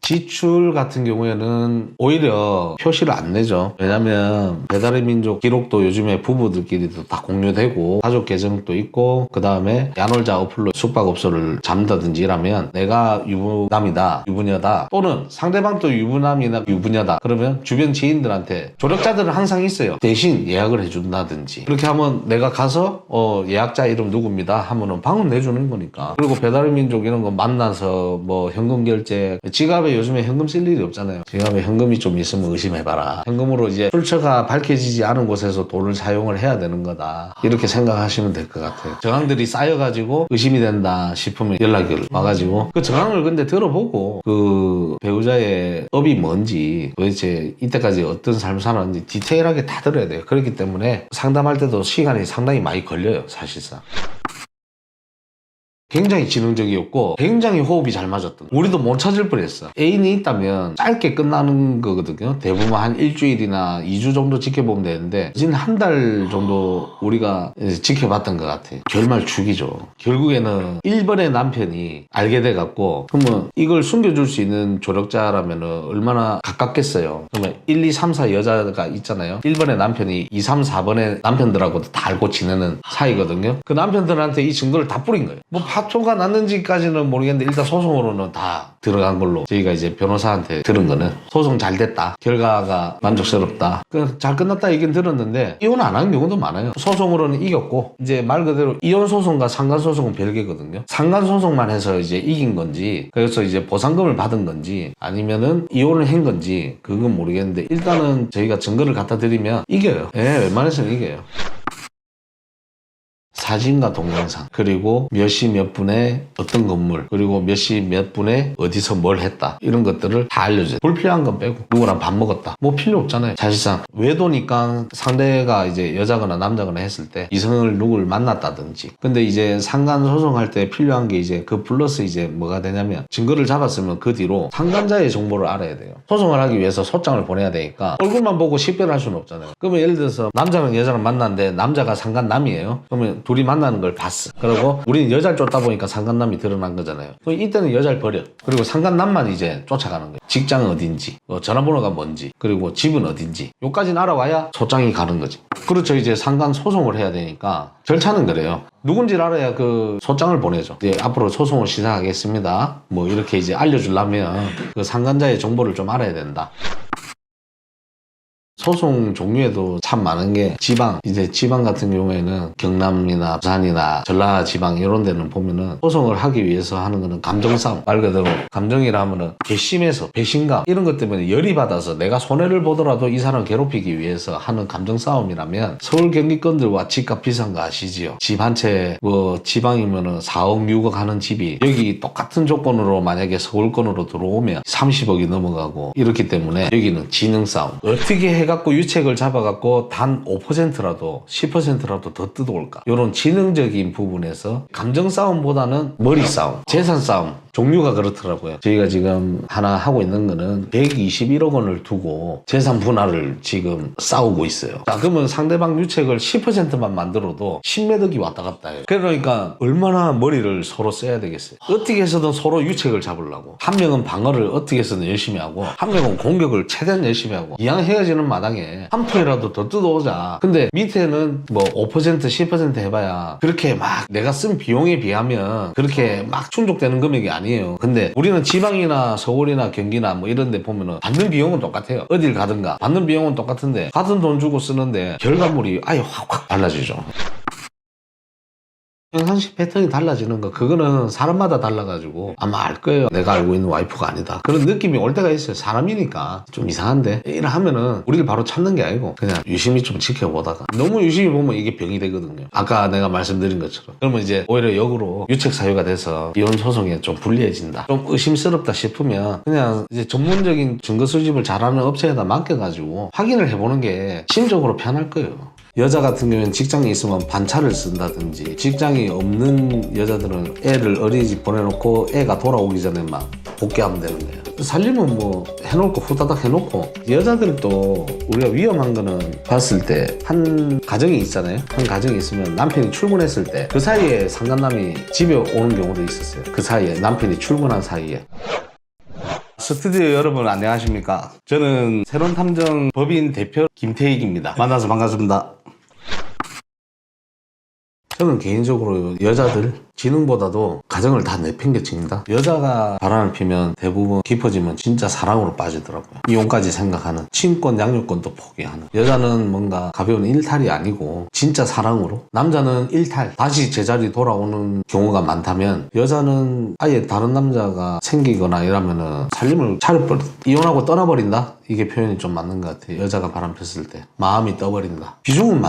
지출 같은 경우에는 오히려 표시를 안 내죠. 왜냐면 배달의 민족 기록도 요즘에 부부들끼리도 다 공유되고 가족 계정도 있고 그 다음에 야놀자 어플로 숙박업소를 잡는다든지 이라면 내가 유부남이다 유부녀다 또는 상대방도 유부남이나 유부녀다 그러면 주변 지인들한테 조력자들은 항상 있어요. 대신 예약을 해준다든지 그렇게 하면 내가 가서 예약자 이름 누구입니다 하면은 방은 내주는 거니까. 그리고 배달의 민족 이런 거 만나서 뭐 현금 결제 지갑에 요즘에 현금 쓸 일이 없잖아요. 지갑에 현금이 좀 있으면 의심해봐라. 현금으로 이제 출처가 밝혀지지 않은 곳에서 돈을 사용을 해야 되는 거다. 이렇게 생각하시면 될 것 같아요. 정황들이 쌓여가지고 의심이 된다 싶으면 연락을 와가지고 그 정황을 근데 들어보고 그 배우자의 업이 뭔지 도대체 이때까지 어떤 삶을 살았는지 디테일하게 다 들어야 돼요. 그렇기 때문에 상담할 때도 시간이 상당히 많이 걸려요. 사실상. 굉장히 지능적이었고 굉장히 호흡이 잘 맞았던 우리도 못 찾을 뻔했어. 애인이 있다면 짧게 끝나는 거거든요. 대부분 한 일주일이나 2주 정도 지켜보면 되는데 지금 한 달 정도 우리가 지켜봤던 것 같아요. 결말 죽이죠. 결국에는 1번의 남편이 알게 돼갖고 그러면 이걸 숨겨줄 수 있는 조력자라면 얼마나 가깝겠어요. 그러면 1, 2, 3, 4 여자가 있잖아요. 1번의 남편이 2, 3, 4번의 남편들하고도 다 알고 지내는 사이거든요. 그 남편들한테 이 증거를 다 뿌린 거예요. 뭐 파토가 났는지까지는 모르겠는데 일단 소송으로는 다 들어간 걸로 저희가 이제 변호사한테 들은 거는 소송 잘 됐다. 결과가 만족스럽다. 잘 끝났다 얘기는 들었는데 이혼 안 한 경우도 많아요. 소송으로는 이겼고 이제 말 그대로 이혼 소송과 상간 소송은 별개거든요. 상간 소송만 해서 이제 이긴 건지 그래서 이제 보상금을 받은 건지 아니면은 이혼을 한 건지 그건 모르겠는데 일단은 저희가 증거를 갖다 드리면 이겨요. 예, 웬만해서는 이겨요. 사진과 동영상, 그리고 몇 시 몇 분에 어떤 건물, 그리고 몇 시 몇 분에 어디서 뭘 했다, 이런 것들을 다 알려줘요. 불필요한 건 빼고. 누구랑 밥 먹었다, 뭐 필요 없잖아요. 사실상 외도니까 상대가 이제 여자거나 남자거나 했을 때 이성을 누굴 만났다든지. 근데 이제 상간 소송할 때 필요한 게 이제 그 플러스 이제 뭐가 되냐면, 증거를 잡았으면 그 뒤로 상간자의 정보를 알아야 돼요. 소송을 하기 위해서 소장을 보내야 되니까 얼굴만 보고 식별할 수는 없잖아요. 그러면 예를 들어서 남자랑 여자랑 만났는데 남자가 상간남이에요. 그러면 둘이 만나는 걸 봤어. 그리고 우리는 여자를 쫓다 보니까 상간남이 드러난 거잖아요. 그럼 이때는 여자를 버려. 그리고 상간남만 이제 쫓아가는 거예요. 직장은 어딘지, 전화번호가 뭔지, 그리고 집은 어딘지, 요까지는 알아와야 소장이 가는 거지. 그렇죠. 이제 상간 소송을 해야 되니까 절차는 그래요. 누군지를 알아야 그 소장을 보내죠. 이제 앞으로 소송을 시작하겠습니다, 뭐 이렇게 이제 알려주려면 그 상간자의 정보를 좀 알아야 된다. 소송 종류에도 참 많은 게, 이제 지방 같은 경우에는 경남이나 부산이나 전라 지방 이런 데는 보면은 소송을 하기 위해서 하는 거는 감정싸움. 말 그대로 감정이라 하면은 괘씸해서, 배신감, 이런 것 때문에 열이 받아서 내가 손해를 보더라도 이 사람을 괴롭히기 위해서 하는 감정싸움이라면, 서울 경기권들과 집값 비싼 거 아시지요? 집 한 채 뭐 지방이면은 4억 6억 하는 집이 여기 똑같은 조건으로 만약에 서울권으로 들어오면 30억이 넘어가고, 이렇기 때문에 여기는 지능싸움. 어떻게 해가 갖고 유책을 잡아갖고 단 5%라도 10%라도 더 뜯어올까, 이런 지능적인 부분에서 감정 싸움보다는 머리 싸움, 재산 싸움, 종류가 그렇더라고요. 저희가 지금 하나 하고 있는 거는 121억 원을 두고 재산 분할을 지금 싸우고 있어요. 자, 그러면 상대방 유책을 10%만 만들어도 10매덕이 왔다 갔다 해요. 그러니까 얼마나 머리를 서로 써야 되겠어요. 어떻게 해서든 서로 유책을 잡으려고, 한 명은 방어를 어떻게 해서든 열심히 하고, 한 명은 공격을 최대한 열심히 하고, 이왕 헤어지는 마당에 한 푼이라도 더 뜯어오자. 근데 밑에는 뭐 5% 10% 해봐야 그렇게 막 내가 쓴 비용에 비하면 그렇게 막 충족되는 금액이 아니에요. 근데 우리는 지방이나 서울이나 경기나 뭐 이런 데 보면은 받는 비용은 똑같아요. 어딜 가든가 받는 비용은 똑같은데 같은 돈 주고 쓰는데 결과물이 아예 확 달라지죠. 평상시 패턴이 달라지는 거, 그거는 사람마다 달라가지고 아마 알 거예요. 내가 알고 있는 와이프가 아니다, 그런 느낌이 올 때가 있어요. 사람이니까 좀 이상한데, 이래 하면은 우리를 바로 찾는 게 아니고 그냥 유심히 좀 지켜보다가, 너무 유심히 보면 이게 병이 되거든요. 아까 내가 말씀드린 것처럼. 그러면 이제 오히려 역으로 유책 사유가 돼서 이혼 소송에 좀 불리해진다, 좀 의심스럽다 싶으면 그냥 이제 전문적인 증거 수집을 잘하는 업체에다 맡겨가지고 확인을 해보는 게 심적으로 편할 거예요. 여자 같은 경우에는 직장이 있으면 반차를 쓴다든지, 직장이 없는 여자들은 애를 어린이집 보내놓고 애가 돌아오기 전에 막 복귀하면 되는 거예요. 살림은 뭐 해놓고 후다닥 해놓고, 여자들도 우리가 위험한 거는 봤을 때 한 가정이 있잖아요. 한 가정이 있으면 남편이 출근했을 때 그 사이에 상간남이 집에 오는 경우도 있었어요. 그 사이에 남편이 출근한 사이에. 스튜디오 여러분 안녕하십니까? 저는 새로운탐정 법인 대표 김태익입니다. 만나서 반갑습니다. 저는 개인적으로 여자들 지능보다도 가정을 다 내팽개칩니다. 여자가 바람을 피면 대부분 깊어지면 진짜 사랑으로 빠지더라고요. 이혼까지 생각하는, 친권 양육권도 포기하는. 여자는 뭔가 가벼운 일탈이 아니고 진짜 사랑으로, 남자는 일탈 다시 제자리 돌아오는 경우가 많다면, 여자는 아예 다른 남자가 생기거나 이러면은 살림을 차려버려, 이혼하고 떠나버린다, 이게 표현이 좀 맞는 것 같아요. 여자가 바람 폈을 때 마음이 떠버린다. 비중은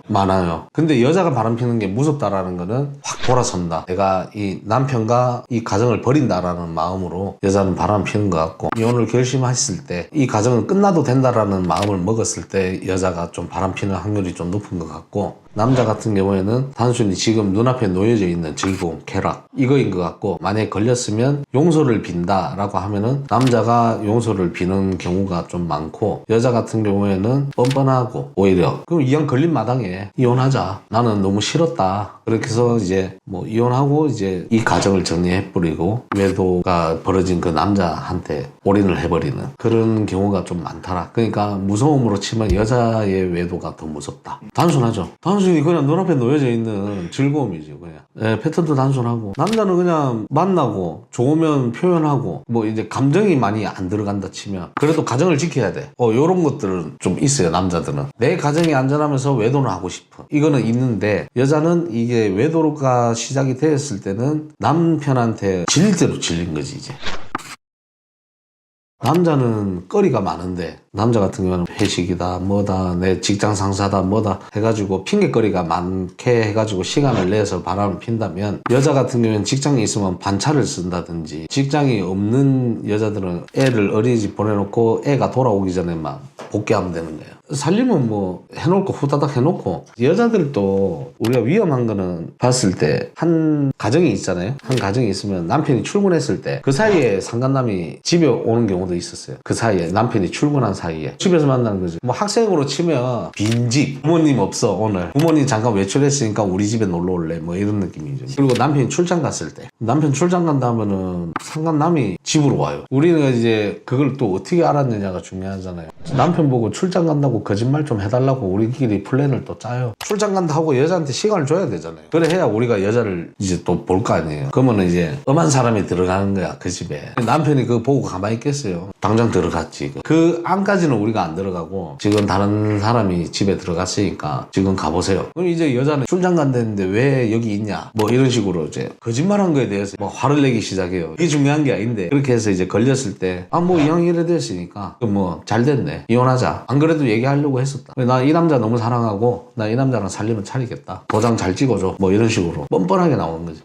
많아요. 근데 여자가 바람 피는 게 무섭다라는 거는 확 돌아선다, 내가 이 남편과 이 가정을 버린다라는 마음으로 여자는 바람 피는 것 같고, 이혼을 결심했을 때 이 가정은 끝나도 된다라는 마음을 먹었을 때 여자가 좀 바람 피는 확률이 좀 높은 것 같고, 남자 같은 경우에는 단순히 지금 눈앞에 놓여져 있는 즐거움, 쾌락, 이거인 것 같고, 만약에 걸렸으면 용서를 빈다라고 하면은 남자가 용서를 비는 경우가 좀 많고, 여자 같은 경우에는 뻔뻔하고, 오히려 그럼 이왕 걸린 마당에 이혼하자, 나는 너무 싫었다, 그렇게 해서 이제 뭐 이혼하고 이제 이 가정을 정리해버리고 외도가 벌어진 그 남자한테 올인을 해버리는 그런 경우가 좀 많더라. 그러니까 무서움으로 치면 여자의 외도가 더 무섭다. 단순하죠. 단순히 그냥 눈앞에 놓여져 있는 즐거움이죠. 그냥 패턴도 단순하고, 남자는 그냥 만나고 좋으면 표현하고, 뭐 이제 감정이 많이 안 들어간다 치면 그래도 가정을 지켜야 돼. 요런 것들은 좀 있어요. 남자들은 내 가정이 안전하면서 외도는 하고 싶어, 이거는 있는데, 여자는 이게 외도가 시작이 되었을 때는 남편한테 질릴 대로 질린 거지. 이제 남자는 거리가 많은데 남자 같은 경우는 회식이다 뭐다 내 직장 상사다 뭐다 해가지고 핑계거리가 많게 해가지고 시간을 내서 바람을 핀다면, 여자 같은 경우는 직장에 있으면 반차를 쓴다든지, 직장이 없는 여자들은 애를 어린이집 보내놓고 애가 돌아오기 전에 막 복귀하면 되는 거예요. 살림은 뭐 해놓고 후다닥 해놓고, 여자들도 우리가 위험한 거는 봤을 때 한 가정이 있잖아요. 한 가정이 있으면 남편이 출근했을 때 그 사이에 상간남이 집에 오는 경우도 있었어요. 그 사이에 남편이 출근한 사이에 집에서 만나는 거죠. 뭐 학생으로 치면 빈집, 부모님 없어 오늘, 부모님 잠깐 외출했으니까 우리 집에 놀러 올래 뭐 이런 느낌이죠. 그리고 남편이 출장 갔을 때, 남편 출장 간다 하면은 상간남이 집으로 와요. 우리는 이제 그걸 또 어떻게 알았느냐가 중요하잖아요. 남편 보고 출장 간다고 거짓말 좀 해달라고 우리끼리 플랜을 또 짜요. 출장 간다 하고 여자한테 시간을 줘야 되잖아요. 그래 해야 우리가 여자를 이제 또 볼 거 아니에요. 그러면은 이제 엄한 사람이 들어가는 거야 그 집에. 남편이 그거 보고 가만히 있겠어요? 당장 들어갔지. 그 안까지는 우리가 안 들어가고 지금 다른 사람이 집에 들어갔으니까 지금 가보세요. 그럼 이제 여자는 출장 간다는데 왜 여기 있냐 뭐 이런 식으로 이제 거짓말한 거에 대해서 뭐 화를 내기 시작해요. 이게 중요한 게 아닌데, 그렇게 해서 이제 걸렸을 때 아 뭐 이왕 이래 됐으니까 뭐 잘 됐네 이혼하자, 안 그래도 얘기하려고 했었다, 나 이 남자 너무 사랑하고 나 이 남자랑 살림은 차리겠다, 도장 잘 찍어줘 뭐 이런 식으로 뻔뻔하게 나오는 거지.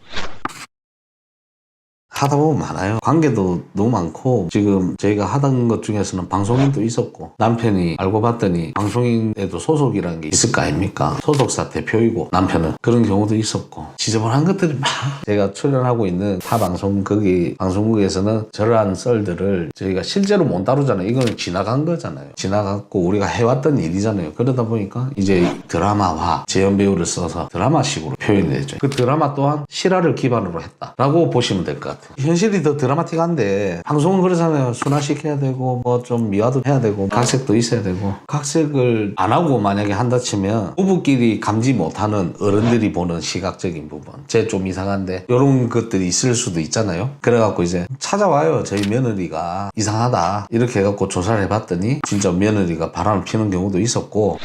하다 보면 많아요. 관계도 너무 많고, 지금 저희가 하던 것 중에서는 방송인도 있었고, 남편이 알고 봤더니 방송인에도 소속이라는 게 있을 거 아닙니까? 소속사 대표이고 남편은 그런 경우도 있었고, 지저분한 것들이 막, 제가 출연하고 있는 타 방송 거기 방송국에서는 저러한 썰들을 저희가 실제로 못 다루잖아요. 이거는 지나간 거잖아요. 지나갔고 우리가 해왔던 일이잖아요. 그러다 보니까 이제 드라마화, 재연 배우를 써서 드라마식으로 표현이 되죠. 그 드라마 또한 실화를 기반으로 했다라고 보시면 될 것 같아요. 현실이 더 드라마틱한데, 방송은 그러잖아요. 순화식 해야 되고 뭐 좀 미화도 해야 되고 각색도 있어야 되고, 각색을 안 하고 만약에 한다 치면 부부끼리 감지 못하는 어른들이 보는 시각적인 부분, 쟤 좀 이상한데 이런 것들이 있을 수도 있잖아요. 그래갖고 이제 찾아와요. 저희 며느리가 이상하다 이렇게 해갖고 조사를 해봤더니 진짜 며느리가 바람을 피는 경우도 있었고,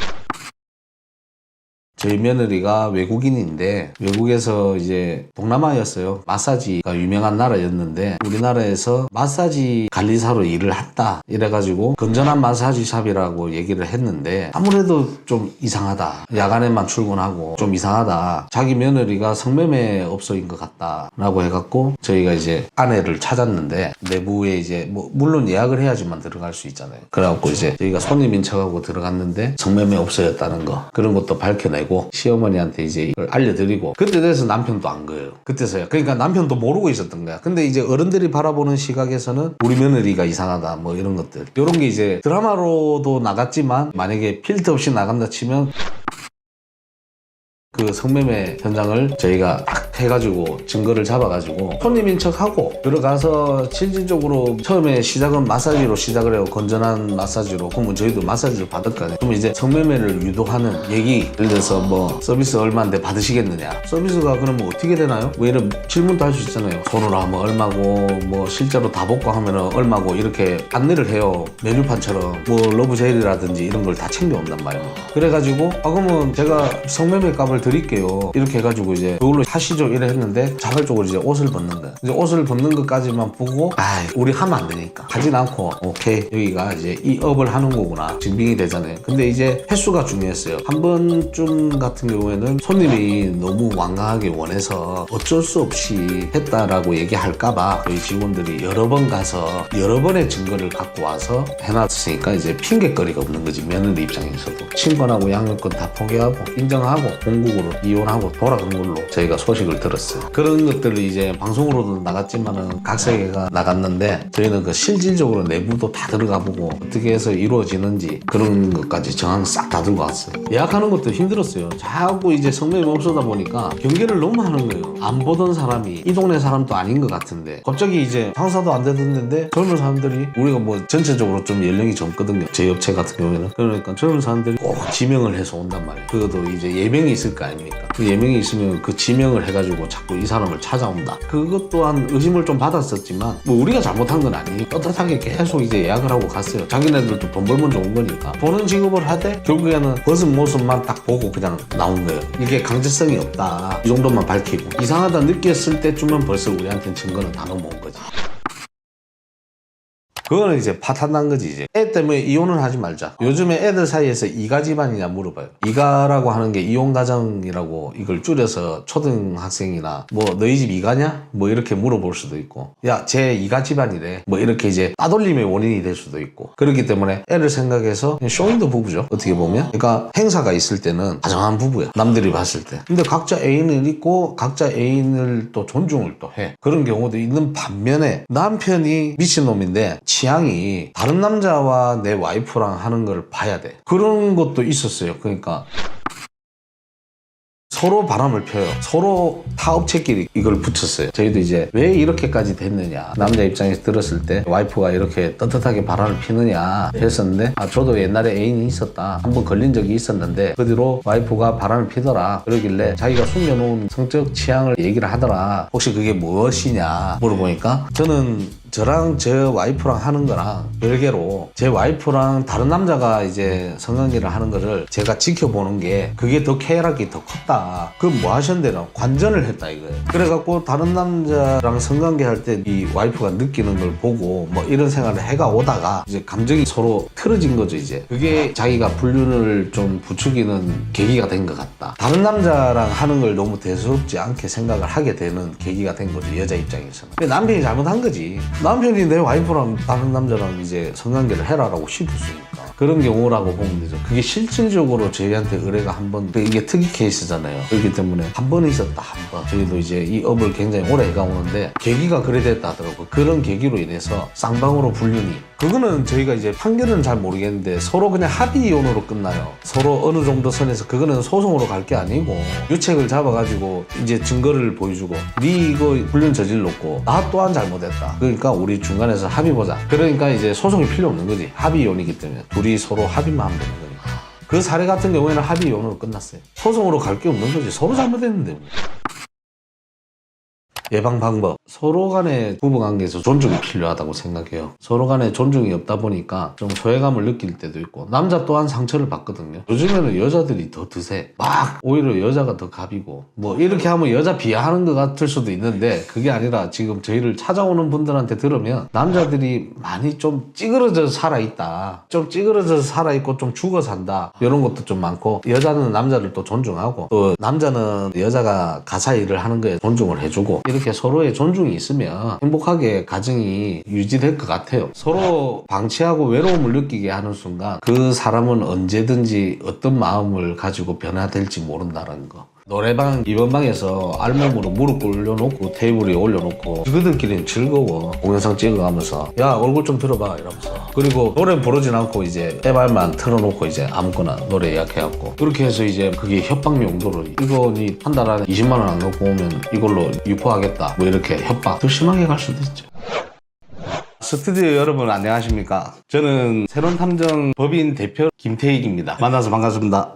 저희 며느리가 외국인인데 외국에서 이제 동남아였어요. 마사지가 유명한 나라였는데 우리나라에서 마사지 관리사로 일을 했다 이래가지고 건전한 마사지 샵이라고 얘기를 했는데, 아무래도 좀 이상하다, 야간에만 출근하고 좀 이상하다, 자기 며느리가 성매매 업소인 것 같다 라고 해갖고 저희가 이제 아내를 찾았는데, 내부에 이제 뭐 물론 예약을 해야지만 들어갈 수 있잖아요. 그래갖고 이제 저희가 손님인 척하고 들어갔는데 성매매 업소였다는 거, 그런 것도 밝혀내고 시어머니한테 이제 이걸 알려드리고, 그때 돼서 남편도 안 거예요. 그때서야. 그러니까 남편도 모르고 있었던 거야. 근데 이제 어른들이 바라보는 시각에서는 우리 며느리가 이상하다 뭐 이런 것들, 이런 게 이제 드라마로도 나갔지만 만약에 필터 없이 나간다 치면 그 성매매 현장을 저희가 딱 해가지고 증거를 잡아가지고 손님인 척하고 들어가서 실질적으로 처음에 시작은 마사지로 시작을 해요. 건전한 마사지로. 그러면 저희도 마사지를 받을 거 아니에요. 그러면 이제 성매매를 유도하는 얘기, 예를 들어서 뭐 서비스 얼마인데 받으시겠느냐, 서비스가 그러면 어떻게 되나요? 뭐 이런 질문도 할 수 있잖아요. 손으로 하면 얼마고 뭐 실제로 다 볶고 하면 얼마고 이렇게 안내를 해요. 메뉴판처럼 뭐 러브제일이라든지 이런 걸 다 챙겨온단 말이에요. 그래가지고 그러면 제가 성매매 값을 드릴게요 이렇게 해가지고 이제 그걸로 하시죠 이래 했는데, 자발적으로 이제 옷을 벗는 거야. 이제 옷을 벗는 것까지만 보고 우리 하면 안 되니까 하진 않고, 오케이 여기가 이제 이 업을 하는 거구나 증빙이 되잖아요. 근데 이제 횟수가 중요했어요. 한 번쯤 같은 경우에는 손님이 너무 완강하게 원해서 어쩔 수 없이 했다라고 얘기할까봐 저희 직원들이 여러 번 가서 여러 번의 증거를 갖고 와서 해놨으니까 이제 핑계거리가 없는 거지. 며느리 입장에서도 친권하고 양육권 다 포기하고 인정하고 공국으로 이혼하고 돌아간 걸로 저희가 소식을 들었어요. 그런 것들을 이제 방송으로도 나갔지만은 각색가 나갔는데, 저희는 그 실질적으로 내부도 다 들어가 보고 어떻게 해서 이루어지는지 그런 것까지 정황 싹 다 들고 왔어요. 예약하는 것도 힘들었어요. 자꾸 이제 성매매 없어다 보니까 경계를 너무 하는 거예요. 안 보던 사람이 이 동네 사람도 아닌 것 같은데 갑자기 이제 장사도 안 되던데 젊은 사람들이, 우리가 뭐 전체적으로 좀 연령이 젊거든요. 제 업체 같은 경우에는. 그러니까 젊은 사람들이 꼭 지명을 해서 온단 말이에요. 그것도 이제 예명이 있을 거 아닙니까? 그 예명이 있으면 그 지명을 해가지고 자꾸 이 사람을 찾아온다. 그것 또한 의심을 좀 받았었지만 뭐 우리가 잘못한 건 아니니까 떳떳하게 계속 이제 예약을 하고 갔어요. 자기네들도 돈 벌면 좋은 거니까. 보는 직업을 하되 결국에는 벗은 모습만 딱 보고 그냥 나온 거예요. 이게 강제성이 없다 이 정도만 밝히고, 이상하다 느꼈을 때쯤은 벌써 우리한테는 증거는 다 넘어온 거지. 그거는 이제 파탄난 거지 이제. 애 때문에 이혼을 하지 말자. 요즘에 애들 사이에서 이가 집안이냐 물어봐요. 이가라고 하는 게 이혼가정이라고 이걸 줄여서 초등학생이나 뭐 너희 집 이가냐? 뭐 이렇게 물어볼 수도 있고 야 쟤 이가 집안이래 뭐 이렇게 이제 따돌림의 원인이 될 수도 있고 그렇기 때문에 애를 생각해서 쇼윈도 부부죠 어떻게 보면. 그러니까 행사가 있을 때는 다정한 부부야 남들이 봤을 때. 근데 각자 애인을 있고 각자 애인을 또 존중을 또 해. 그런 경우도 있는 반면에 남편이 미친놈인데 취향이 다른 남자와 내 와이프랑 하는 걸 봐야 돼. 그런 것도 있었어요. 그러니까 서로 바람을 펴요. 서로 타업체끼리 이걸 붙였어요. 저희도 이제 왜 이렇게까지 됐느냐 남자 입장에서 들었을 때 와이프가 이렇게 떳떳하게 바람을 피느냐 했었는데 저도 옛날에 애인이 있었다. 한번 걸린 적이 있었는데 그 뒤로 와이프가 바람을 피더라. 그러길래 자기가 숨겨놓은 성적 취향을 얘기를 하더라. 혹시 그게 무엇이냐 물어보니까 저랑 제 와이프랑 하는 거랑 별개로 제 와이프랑 다른 남자가 이제 성관계를 하는 거를 제가 지켜보는 게 그게 더 쾌락이 더 컸다. 그럼 뭐 하셨는데요? 관전을 했다 이거예요. 그래갖고 다른 남자랑 성관계 할 때 이 와이프가 느끼는 걸 보고 뭐 이런 생활을 해가 오다가 이제 감정이 서로 틀어진 거죠 이제. 그게 자기가 불륜을 좀 부추기는 계기가 된 것 같다. 다른 남자랑 하는 걸 너무 대수롭지 않게 생각을 하게 되는 계기가 된 거죠 여자 입장에서는. 근데 남편이 잘못한 거지. 남편이 내 와이프랑 다른 남자랑 이제 성관계를 해라라고 시켰으니까 그런 경우라고 보면 되죠. 그게 실질적으로 저희한테 의뢰가 한 번, 이게 특이 케이스잖아요. 그렇기 때문에 한 번 있었다, 한 번. 저희도 이제 이 업을 굉장히 오래 해가오는데 계기가 그래 됐다 하더라고요. 그런 계기로 인해서 쌍방으로 불륜이. 그거는 저희가 이제 판결은 잘 모르겠는데 서로 그냥 합의 이혼으로 끝나요. 서로 어느 정도 선에서 그거는 소송으로 갈 게 아니고 유책을 잡아가지고 이제 증거를 보여주고 네 이거 불륜 저질렀고 나 또한 잘못했다. 그러니까 우리 중간에서 합의 보자. 그러니까 이제 소송이 필요 없는 거지. 합의 이혼이기 때문에 둘이 서로 합의만 하면 되는 거니까. 그 사례 같은 경우에는 합의 이혼으로 끝났어요. 소송으로 갈 게 없는 거지. 서로 잘못했는데 뭐. 예방 방법. 서로 간의 부부관계에서 존중이 필요하다고 생각해요. 서로 간에 존중이 없다 보니까 좀 소외감을 느낄 때도 있고 남자 또한 상처를 받거든요. 요즘에는 여자들이 더 드세. 막 오히려 여자가 더 갑이고 뭐 이렇게 하면 여자 비하하는 것 같을 수도 있는데 그게 아니라 지금 저희를 찾아오는 분들한테 들으면 남자들이 많이 좀 찌그러져서 살아있다. 좀 찌그러져서 살아있고 좀 죽어 산다. 이런 것도 좀 많고 여자는 남자를 또 존중하고 또 남자는 여자가 가사 일을 하는 거에 존중을 해주고 이렇게 서로의 존중이 있으면 행복하게 가정이 유지될 것 같아요. 서로 방치하고 외로움을 느끼게 하는 순간 그 사람은 언제든지 어떤 마음을 가지고 변화될지 모른다는 거. 노래방 이번 방에서 알몸으로 무릎 올려놓고 테이블 위에 올려놓고 그들끼리는 즐거워. 동영상 찍어가면서 야 얼굴 좀 들어봐 이러면서. 그리고 노래 부르진 않고 이제 해발만 틀어놓고 이제 아무거나 노래 예약해갖고 그렇게 해서 이제 그게 협박 용도로 이거 니 한 달 안에 20만 원 안 갖고 오면 이걸로 유포하겠다 뭐 이렇게 협박 더 심하게 갈 수도 있죠. 스튜디오 여러분 안녕하십니까. 저는 새로운 탐정 법인 대표 김태익입니다. 만나서 반갑습니다.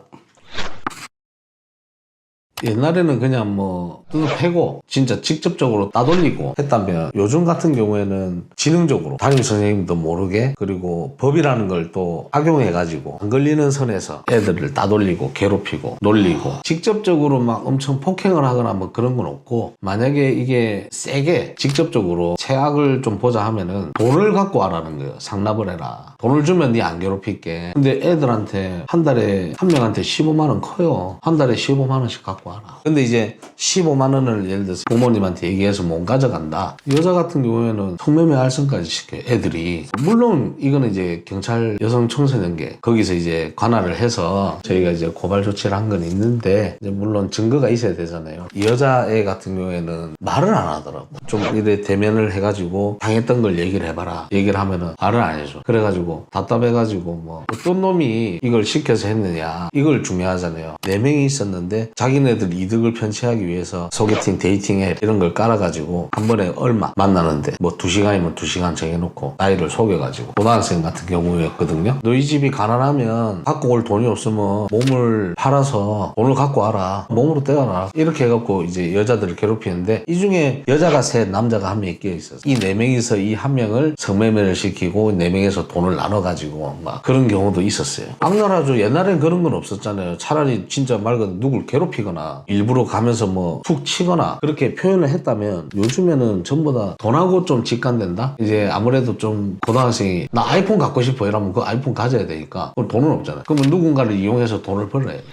옛날에는 그냥 뭐 뜯어 패고 진짜 직접적으로 따돌리고 했다면 요즘 같은 경우에는 지능적으로 담임 선생님도 모르게 그리고 법이라는 걸 또 악용해가지고 안 걸리는 선에서 애들을 따돌리고 괴롭히고 놀리고 직접적으로 막 엄청 폭행을 하거나 뭐 그런 건 없고 만약에 이게 세게 직접적으로 최악을 좀 보자 하면은 돈을 갖고 와라는 거예요. 상납을 해라. 돈을 주면 네 안 괴롭힐게. 근데 애들한테 한 달에 한 명한테 15만 원 커요. 한 달에 15만 원씩 갖고 와라. 근데 이제 15만 원을 예를 들어서 부모님한테 얘기해서 못 가져간다. 여자 같은 경우에는 성매매 알선까지 시켜요. 애들이. 물론 이거는 이제 경찰 여성 청소년계 거기서 이제 관할을 해서 저희가 이제 고발 조치를 한 건 있는데 이제 물론 증거가 있어야 되잖아요. 이 여자애 같은 경우에는 말을 안 하더라고. 좀 이래 대면을 해가지고 당했던 걸 얘기를 해봐라. 얘기를 하면은 말을 안 해줘. 그래가지고 답답해가지고 뭐 어떤 놈이 이걸 시켜서 했느냐 이걸 중요하잖아요. 4명이 있었는데 자기네들 이득을 편취하기 위해서 소개팅 데이팅 앱 이런 걸 깔아가지고 한 번에 얼마 만나는데 뭐 2시간이면 2시간 정해놓고 나이를 속여가지고 고등학생 같은 경우였거든요. 너희 집이 가난하면 갖고 올 돈이 없으면 몸을 팔아서 돈을 갖고 와라. 몸으로 떼어라. 이렇게 해갖고 이제 여자들을 괴롭히는데 이 중에 여자가 3 남자가 1명이 끼어있었어. 이 4명이서 이 1명을 성매매를 시키고 4명에서 돈을 나눠가지고 막 그런 경우도 있었어요. 악랄하죠. 옛날엔 그런 건 없었잖아요. 차라리 진짜 말 그대로 누굴 괴롭히거나 내가 일부러 가면서 뭐 툭 치거나 그렇게 표현을 했다면 요즘에는 전부 다 돈하고 좀 직관된다? 이제 아무래도 좀 고등학생이 나 아이폰 갖고 싶어 이러면 그 아이폰 가져야 되니까 그럼 돈은 없잖아. 그러면 누군가를 이용해서 돈을 벌어야 돼.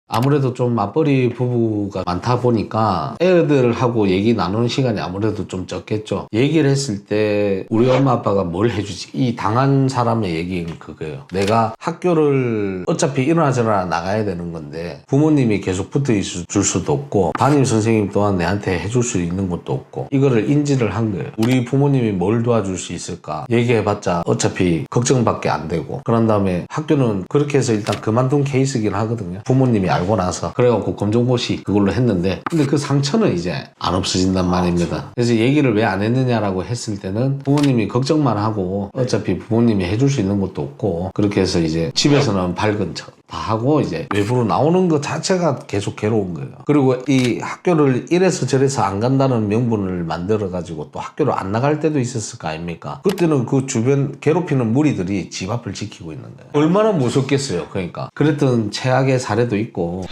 아무래도 좀 맞벌이 부부가 많다 보니까 애들하고 얘기 나누는 시간이 아무래도 좀 적겠죠. 얘기를 했을 때 우리 엄마 아빠가 뭘 해주지? 이 당한 사람의 얘기는 그거예요. 내가 학교를 어차피 일어나저러나 나가야 되는 건데 부모님이 계속 붙어 있을 수도 없고 담임 선생님 또한 내한테 해줄 수 있는 것도 없고 이거를 인지를 한 거예요. 우리 부모님이 뭘 도와줄 수 있을까? 얘기해봤자 어차피 걱정밖에 안 되고 그런 다음에 학교는 그렇게 해서 일단 그만둔 케이스긴 하거든요. 부모님이 알고 나서 그래갖고 검정고시 그걸로 했는데 근데 그 상처는 이제 안 없어진단 말입니다. 그래서 얘기를 왜 안 했느냐라고 했을 때는 부모님이 걱정만 하고 어차피 부모님이 해줄 수 있는 것도 없고 그렇게 해서 이제 집에서는 밝은 척 다 하고 이제 외부로 나오는 것 자체가 계속 괴로운 거예요. 그리고 이 학교를 이래서 저래서 안 간다는 명분을 만들어 가지고 또 학교를 안 나갈 때도 있었을 거 아닙니까? 그때는 그 주변 괴롭히는 무리들이 집 앞을 지키고 있는 거예요. 얼마나 무섭겠어요. 그러니까 그랬던 최악의 사례도 있고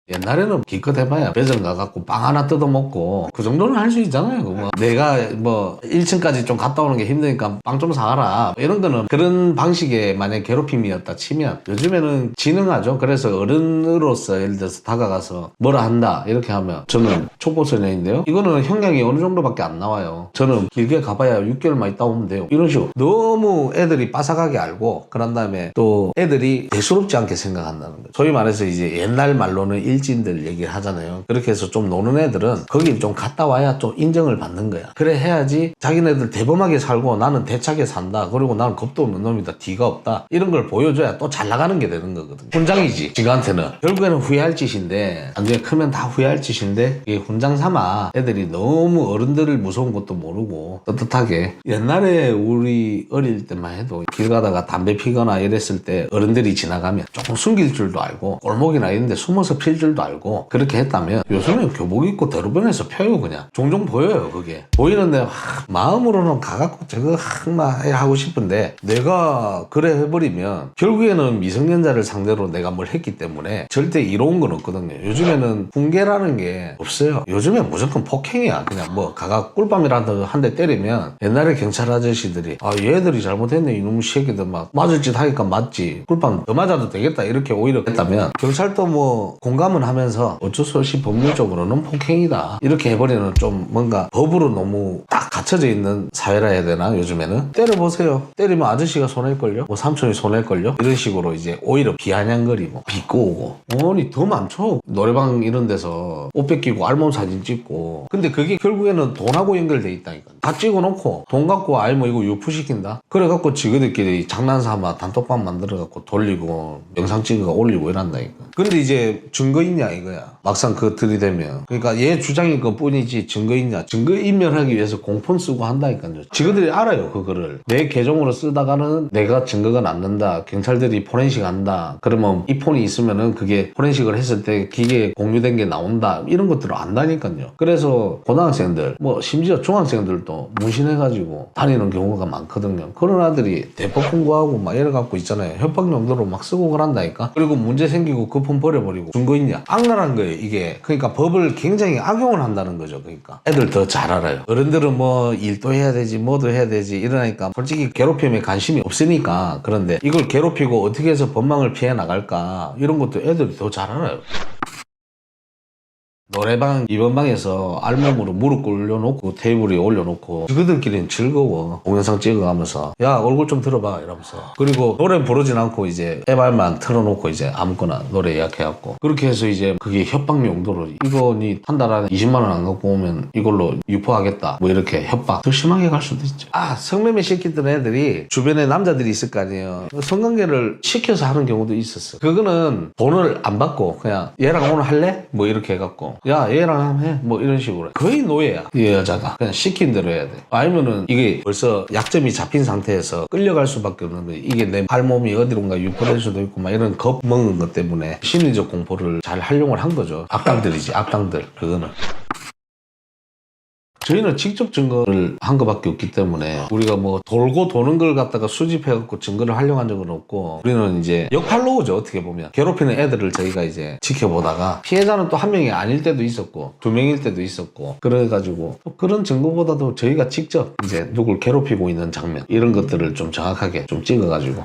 옛날에는 기껏 해봐야 매점 가갖고 빵 하나 뜯어먹고 그 정도는 할 수 있잖아요. 뭐 내가 뭐 1층까지 좀 갔다 오는 게 힘드니까 빵 좀 사가라 이런 거는 그런 방식의 만약 괴롭힘이었다 치면 요즘에는 지능하죠. 그래서 어른으로서 예를 들어서 다가가서 뭐라 한다 이렇게 하면 저는 촉보소년인데요. 이거는 형량이 어느 정도밖에 안 나와요. 저는 길게 가봐야 6개월만 있다 오면 돼요. 이런 식으로 너무 애들이 빠삭하게 알고 그런 다음에 또 애들이 대수롭지 않게 생각한다는 거죠. 소위 말해서 이제 옛날 말로는 일진들 얘기를 하잖아요. 그렇게 해서 좀 노는 애들은 거기 좀 갔다 와야 좀 인정을 받는 거야. 그래 해야지 자기네들 대범하게 살고 나는 대차게 산다. 그리고 나는 겁도 없는 놈이다. 뒤가 없다. 이런 걸 보여줘야 또 잘 나가는 게 되는 거거든. 훈장이지. 지가한테는. 결국에는 후회할 짓인데 나중에 크면 다 후회할 짓인데 이게 훈장 삼아 애들이 너무 어른들을 무서운 것도 모르고 떳떳하게 옛날에 우리 어릴 때만 해도 길 가다가 담배 피거나 이랬을 때 어른들이 지나가면 조금 숨길 줄도 알고 골목이나 이런 데 숨어서 필 줄도 알고 그렇게 했다면 요즘은 교복 입고 대로변에서 펴요. 그냥 종종 보여요. 그게 보이는데 마음으로는 가갖고 저거 막 하고 싶은데 내가 그래 해버리면 결국에는 미성년자를 상대로 내가 뭘 했기 때문에 절대 이로운 건 없거든요. 요즘에는 훈계라는 게 없어요. 요즘에 무조건 폭행이야. 그냥 뭐 가가 꿀밤이라도 한 대 때리면 옛날에 경찰 아저씨들이 아 얘들이 잘못했네 이놈의 새끼들 막 맞을 짓 하니까 맞지 꿀밤 더 맞아도 되겠다 이렇게 오히려 했다면 경찰도 뭐 공감은 하면서 어쩔 수 없이 법률적으로는 폭행이다 이렇게 해버리는 좀 뭔가 법으로 너무 딱 갇혀져 있는 사회라 해야 되나 요즘에는 때려보세요. 때리면 아저씨가 손해일걸요 뭐 삼촌이 손해일걸요 이런 식으로 이제 오히려 비아냥거리고 비꼬고 아니 더 많죠. 노래방 이런 데서 옷 뺏기고 알몸 사진 찍고 근데 그게 결국에는 돈하고 연결돼 있다니까. 다 찍어놓고 돈 갖고 아이 뭐 이거 유포시킨다 그래갖고 지그들끼리 장난삼아 단톡방 만들어갖고 돌리고 영상 찍어가 올리고 이런다니까. 근데 이제 증거 있냐 이거야. 막상 그거 들이대면 그러니까 얘 주장인 것 뿐이지 증거 있냐. 증거 인멸하기 위해서 공폰 쓰고 한다니까요. 지그들이 알아요. 그거를 내 계정으로 쓰다가는 내가 증거가 남는다. 경찰들이 포렌식 한다. 그러면 이 폰이 있으면은 그게 포렌식을 했을 때 기계에 공유된 게 나온다. 이런 것들을 안다니까요. 그래서 고등학생들 뭐 심지어 중학생들도 문신해가지고 다니는 경우가 많거든요. 그런 아들이 대법 공부하고 막 이래갖고 있잖아요. 협박 용도로 막 쓰고 그런다니까. 그리고 문제 생기고 그 폰 버려버리고 증거 있냐. 악랄한 거예요 이게. 그러니까 법을 굉장히 악용을 한다는 거죠. 그러니까 애들 더 잘 알아요. 어른들은 뭐 일도 해야 되지 뭐도 해야 되지 이러니까 솔직히 괴롭힘에 관심이 없으니까. 그런데 이걸 괴롭히고 어떻게 해서 법망을 피해 나갈까 이런 것도 애들이 더 잘 알아요. 노래방 2번 방에서 알몸으로 무릎 올려놓고 테이블 위에 올려놓고 그들끼리는 즐거워. 동영상 찍어가면서 야 얼굴 좀 들어봐 이러면서. 그리고 노래 부르진 않고 이제 에발만 틀어놓고 이제 아무거나 노래 예약해갖고 그렇게 해서 이제 그게 협박 용도로 이거 니 한 달 안에 20만 원 안 갖고 오면 이걸로 유포하겠다 뭐 이렇게 협박. 더 심하게 갈 수도 있죠. 아 성매매 시키던 애들이 주변에 남자들이 있을 거 아니에요. 성관계를 시켜서 하는 경우도 있었어. 그거는 돈을 안 받고 그냥 얘랑 오늘 할래? 뭐 이렇게 해갖고 야 얘랑 한번 해 뭐 이런 식으로. 거의 노예야 이 여자가. 그냥 시킨 대로 해야 돼. 아니면은 이게 벌써 약점이 잡힌 상태에서 끌려갈 수밖에 없는 거야. 이게 내 발몸이 어디론가 유포될 수도 있고 막 이런 겁 먹은 것 때문에 심리적 공포를 잘 활용을 한 거죠. 악당들이지 악당들. 그거는 저희는 직접 증거를 한 것밖에 없기 때문에 우리가 뭐 돌고 도는 걸 갖다가 수집해갖고 증거를 활용한 적은 없고, 우리는 이제 역할로우죠. 어떻게 보면 괴롭히는 애들을 저희가 이제 지켜보다가 피해자는 또 한 명이 아닐 때도 있었고 두 명일 때도 있었고, 그래가지고 그런 증거보다도 저희가 직접 이제 누굴 괴롭히고 있는 장면 이런 것들을 좀 정확하게 좀 찍어가지고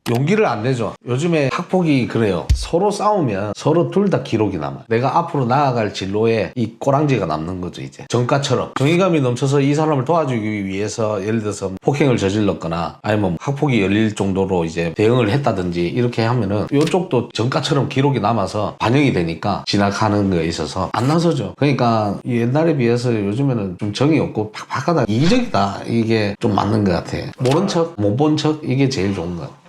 용기를 안 내죠. 요즘에 학폭이 그래요. 서로 싸우면 서로 둘 다 기록이 남아요. 내가 앞으로 나아갈 진로에 이 꼬랑지가 남는 거죠. 이제 정가처럼 정의감이 넘쳐서 이 사람을 도와주기 위해서 예를 들어서 폭행을 저질렀거나 아니면 학폭이 열릴 정도로 이제 대응을 했다든지 이렇게 하면은 이쪽도 정가처럼 기록이 남아서 반영이 되니까 지나가는 거에 있어서 안 나서죠. 그러니까 옛날에 비해서 요즘에는 좀 정이 없고 팍팍하다, 이기적이다, 이게 좀 맞는 것 같아. 모른 척, 못 본 척, 이게 제일 좋은 것 같아.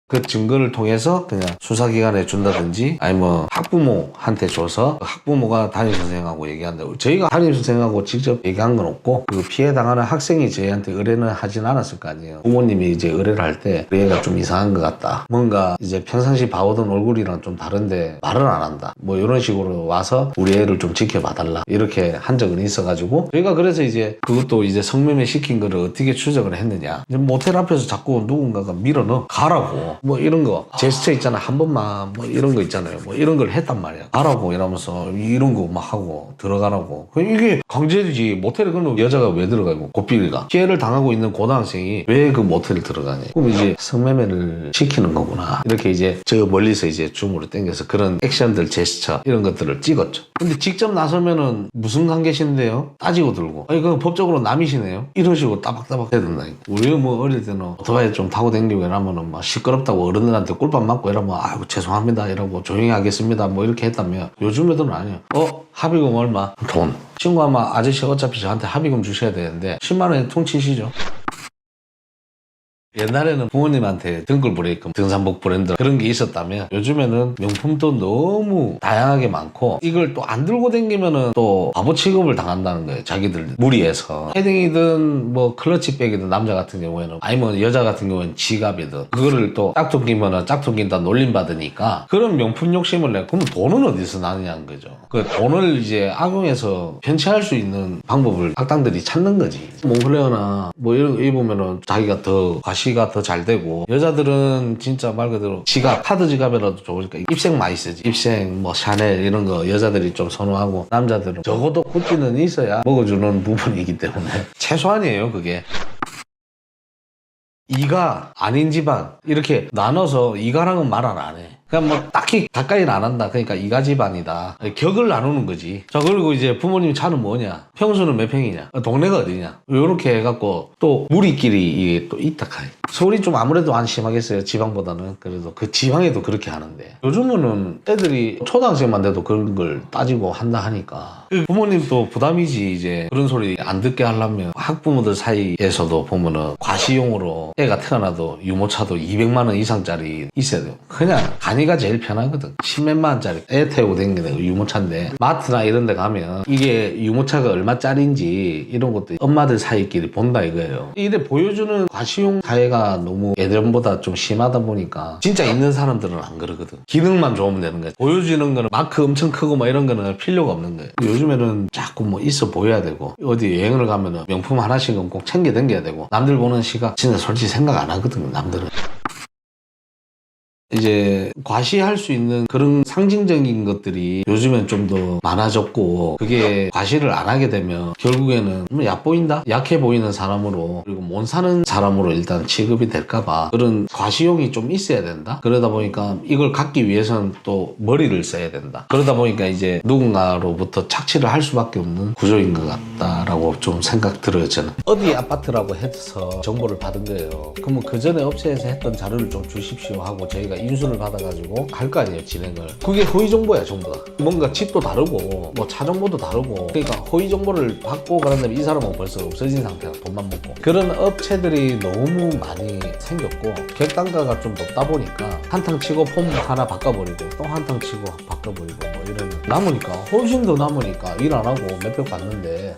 그 증거를 통해서 그냥 수사기관에 준다든지 아니면 학부모한테 줘서 학부모가 담임선생님하고 얘기한다. 저희가 담임선생님하고 직접 얘기한 건 없고 그 피해 당하는 학생이 저희한테 의뢰는 하진 않았을 거 아니에요. 부모님이 이제 의뢰를 할 때 얘가 좀 이상한 것 같다, 뭔가 이제 평상시 봐오던 얼굴이랑 좀 다른데 말을 안 한다, 뭐 이런 식으로 와서 우리 애를 좀 지켜봐달라 이렇게 한 적은 있어가지고 저희가 그래서 이제 그것도 이제 성매매 시킨 거를 어떻게 추적을 했느냐, 모텔 앞에서 자꾸 누군가가 밀어넣어 가라고 뭐 이런 거 제스처 있잖아, 한 번만 뭐 이런 거 있잖아요, 뭐 이런 걸 했단 말이야. 가라고 이러면서 이런 거 막 하고 들어가라고. 이게 강제지. 모텔에 그럼 여자가 왜 들어가고 고삐리가 피해를 당하고 있는 고등학생이 왜 그 모텔에 들어가냐. 그럼 이제 성매매를 시키는 거구나, 이렇게 이제 저 멀리서 이제 줌으로 당겨서 그런 액션들, 제스처 이런 것들을 찍었죠. 근데 직접 나서면은 무슨 관계신데요? 따지고 들고, 아니 그건 법적으로 남이시네요, 이러시고 따박따박 해야 된다니까. 우리 뭐 어릴 때는 오토바이 좀 타고 다니고 이러면은 막 시끄럽다고 어른들한테 꿀밥 맞고 이러면 아이고 죄송합니다 이러고 조용히 하겠습니다 뭐 이렇게 했다면, 요즘 애들은 아니에요. 합의금 얼마? 돈. 친구 아마 아저씨 어차피 저한테 합의금 주셔야 되는데 10만 원에 퉁치시죠. 옛날에는 부모님한테 등골 브레이크, 등산복 브랜드 그런 게 있었다면 요즘에는 명품도 너무 다양하게 많고 이걸 또 안 들고 다니면은 또 바보 취급을 당한다는 거예요. 자기들 무리해서 헤딩이든 뭐 클러치백이든 남자 같은 경우에는, 아니면 여자 같은 경우에는 지갑이든 그거를 또 짝퉁 끼면은 짝퉁 낀다 놀림 받으니까 그런 명품 욕심을 내. 그러면 돈은 어디서 나느냐는 거죠. 그 돈을 이제 악용해서 편취할 수 있는 방법을 악당들이 찾는 거지. 몽클레어나 뭐 이런 거 입으면은 자기가 더 과시가 더 잘 되고, 여자들은 진짜 말 그대로 지갑, 카드 지갑이라도 좋으니까 입생 많이 쓰지. 입생 뭐 샤넬 이런 거 여자들이 좀 선호하고, 남자들은 적어도 구찌는 있어야 먹어주는 부분이기 때문에 최소한이에요 그게. 이가 아닌 집안 이렇게 나눠서 이가랑은 말 안 해. 그냥 뭐 딱히 가까이는 안 한다. 그러니까 이가 집안이다. 격을 나누는 거지. 자, 그리고 이제 부모님 차는 뭐냐? 평수는 몇 평이냐? 동네가 어디냐? 요렇게 해갖고 또 무리끼리 이게 또 있다 카이. 서울이 좀 아무래도 안 심하겠어요. 지방보다는. 그래도 그 지방에도 그렇게 하는데 요즘은 애들이 초등학생만 돼도 그런 걸 따지고 한다 하니까 부모님도 부담이지. 이제 그런 소리 안 듣게 하려면 학부모들 사이에서도 보면은 과시용으로 애가 태어나도 유모차도 200만 원 이상짜리 있어야 돼요. 그냥 간이가 제일 편하거든. 10몇만 원짜리 애 태우고 다니는 유모차인데 마트나 이런 데 가면 이게 유모차가 얼마짜리인지 이런 것도 엄마들 사이끼리 본다 이거예요. 이래 보여주는 과시용 사회가 너무 예전보다 좀 심하다 보니까 진짜 있는 사람들은 안 그러거든. 기능만 좋으면 되는 거야. 보여주는 거는 마크 엄청 크고 막 이런 거는 필요가 없는 거예요. 요즘에는 자꾸 뭐 있어 보여야 되고, 어디 여행을 가면은 명품 하나씩은 꼭 챙겨 다녀야 되고, 남들 보는 시각 진짜 솔직히 생각 안 하거든 남들은. 이제 과시할 수 있는 그런 상징적인 것들이 요즘엔 좀 더 많아졌고, 그게 과시를 안 하게 되면 결국에는 뭐 얕보인다? 약해 보이는 사람으로, 그리고 못 사는 사람으로 일단 취급이 될까봐 그런 과시용이 좀 있어야 된다. 그러다 보니까 이걸 갖기 위해서는 또 머리를 써야 된다. 그러다 보니까 이제 누군가로부터 착취를 할 수밖에 없는 구조인 것 같다라고 좀 생각 들어요. 저는 어디 아파트라고 해서 정보를 받은 거예요. 그러면 그 전에 업체에서 했던 자료를 좀 주십시오 하고 저희가 인수를 받아가지고 갈 거 아니에요, 진행을. 그게 허위 정보야 전부 다. 뭔가 집도 다르고 뭐 차 정보도 다르고, 그러니까 허위 정보를 받고 그런 다음에 이 사람은 벌써 없어진 상태야. 돈만 먹고. 그런 업체들이 너무 많이 생겼고, 객단가가 좀 높다 보니까 한탕 치고 폼 하나 바꿔버리고 또 한탕 치고 바꿔버리고 뭐 이러는, 남으니까 훨씬 더 남으니까 일 안 하고 몇백 받는데.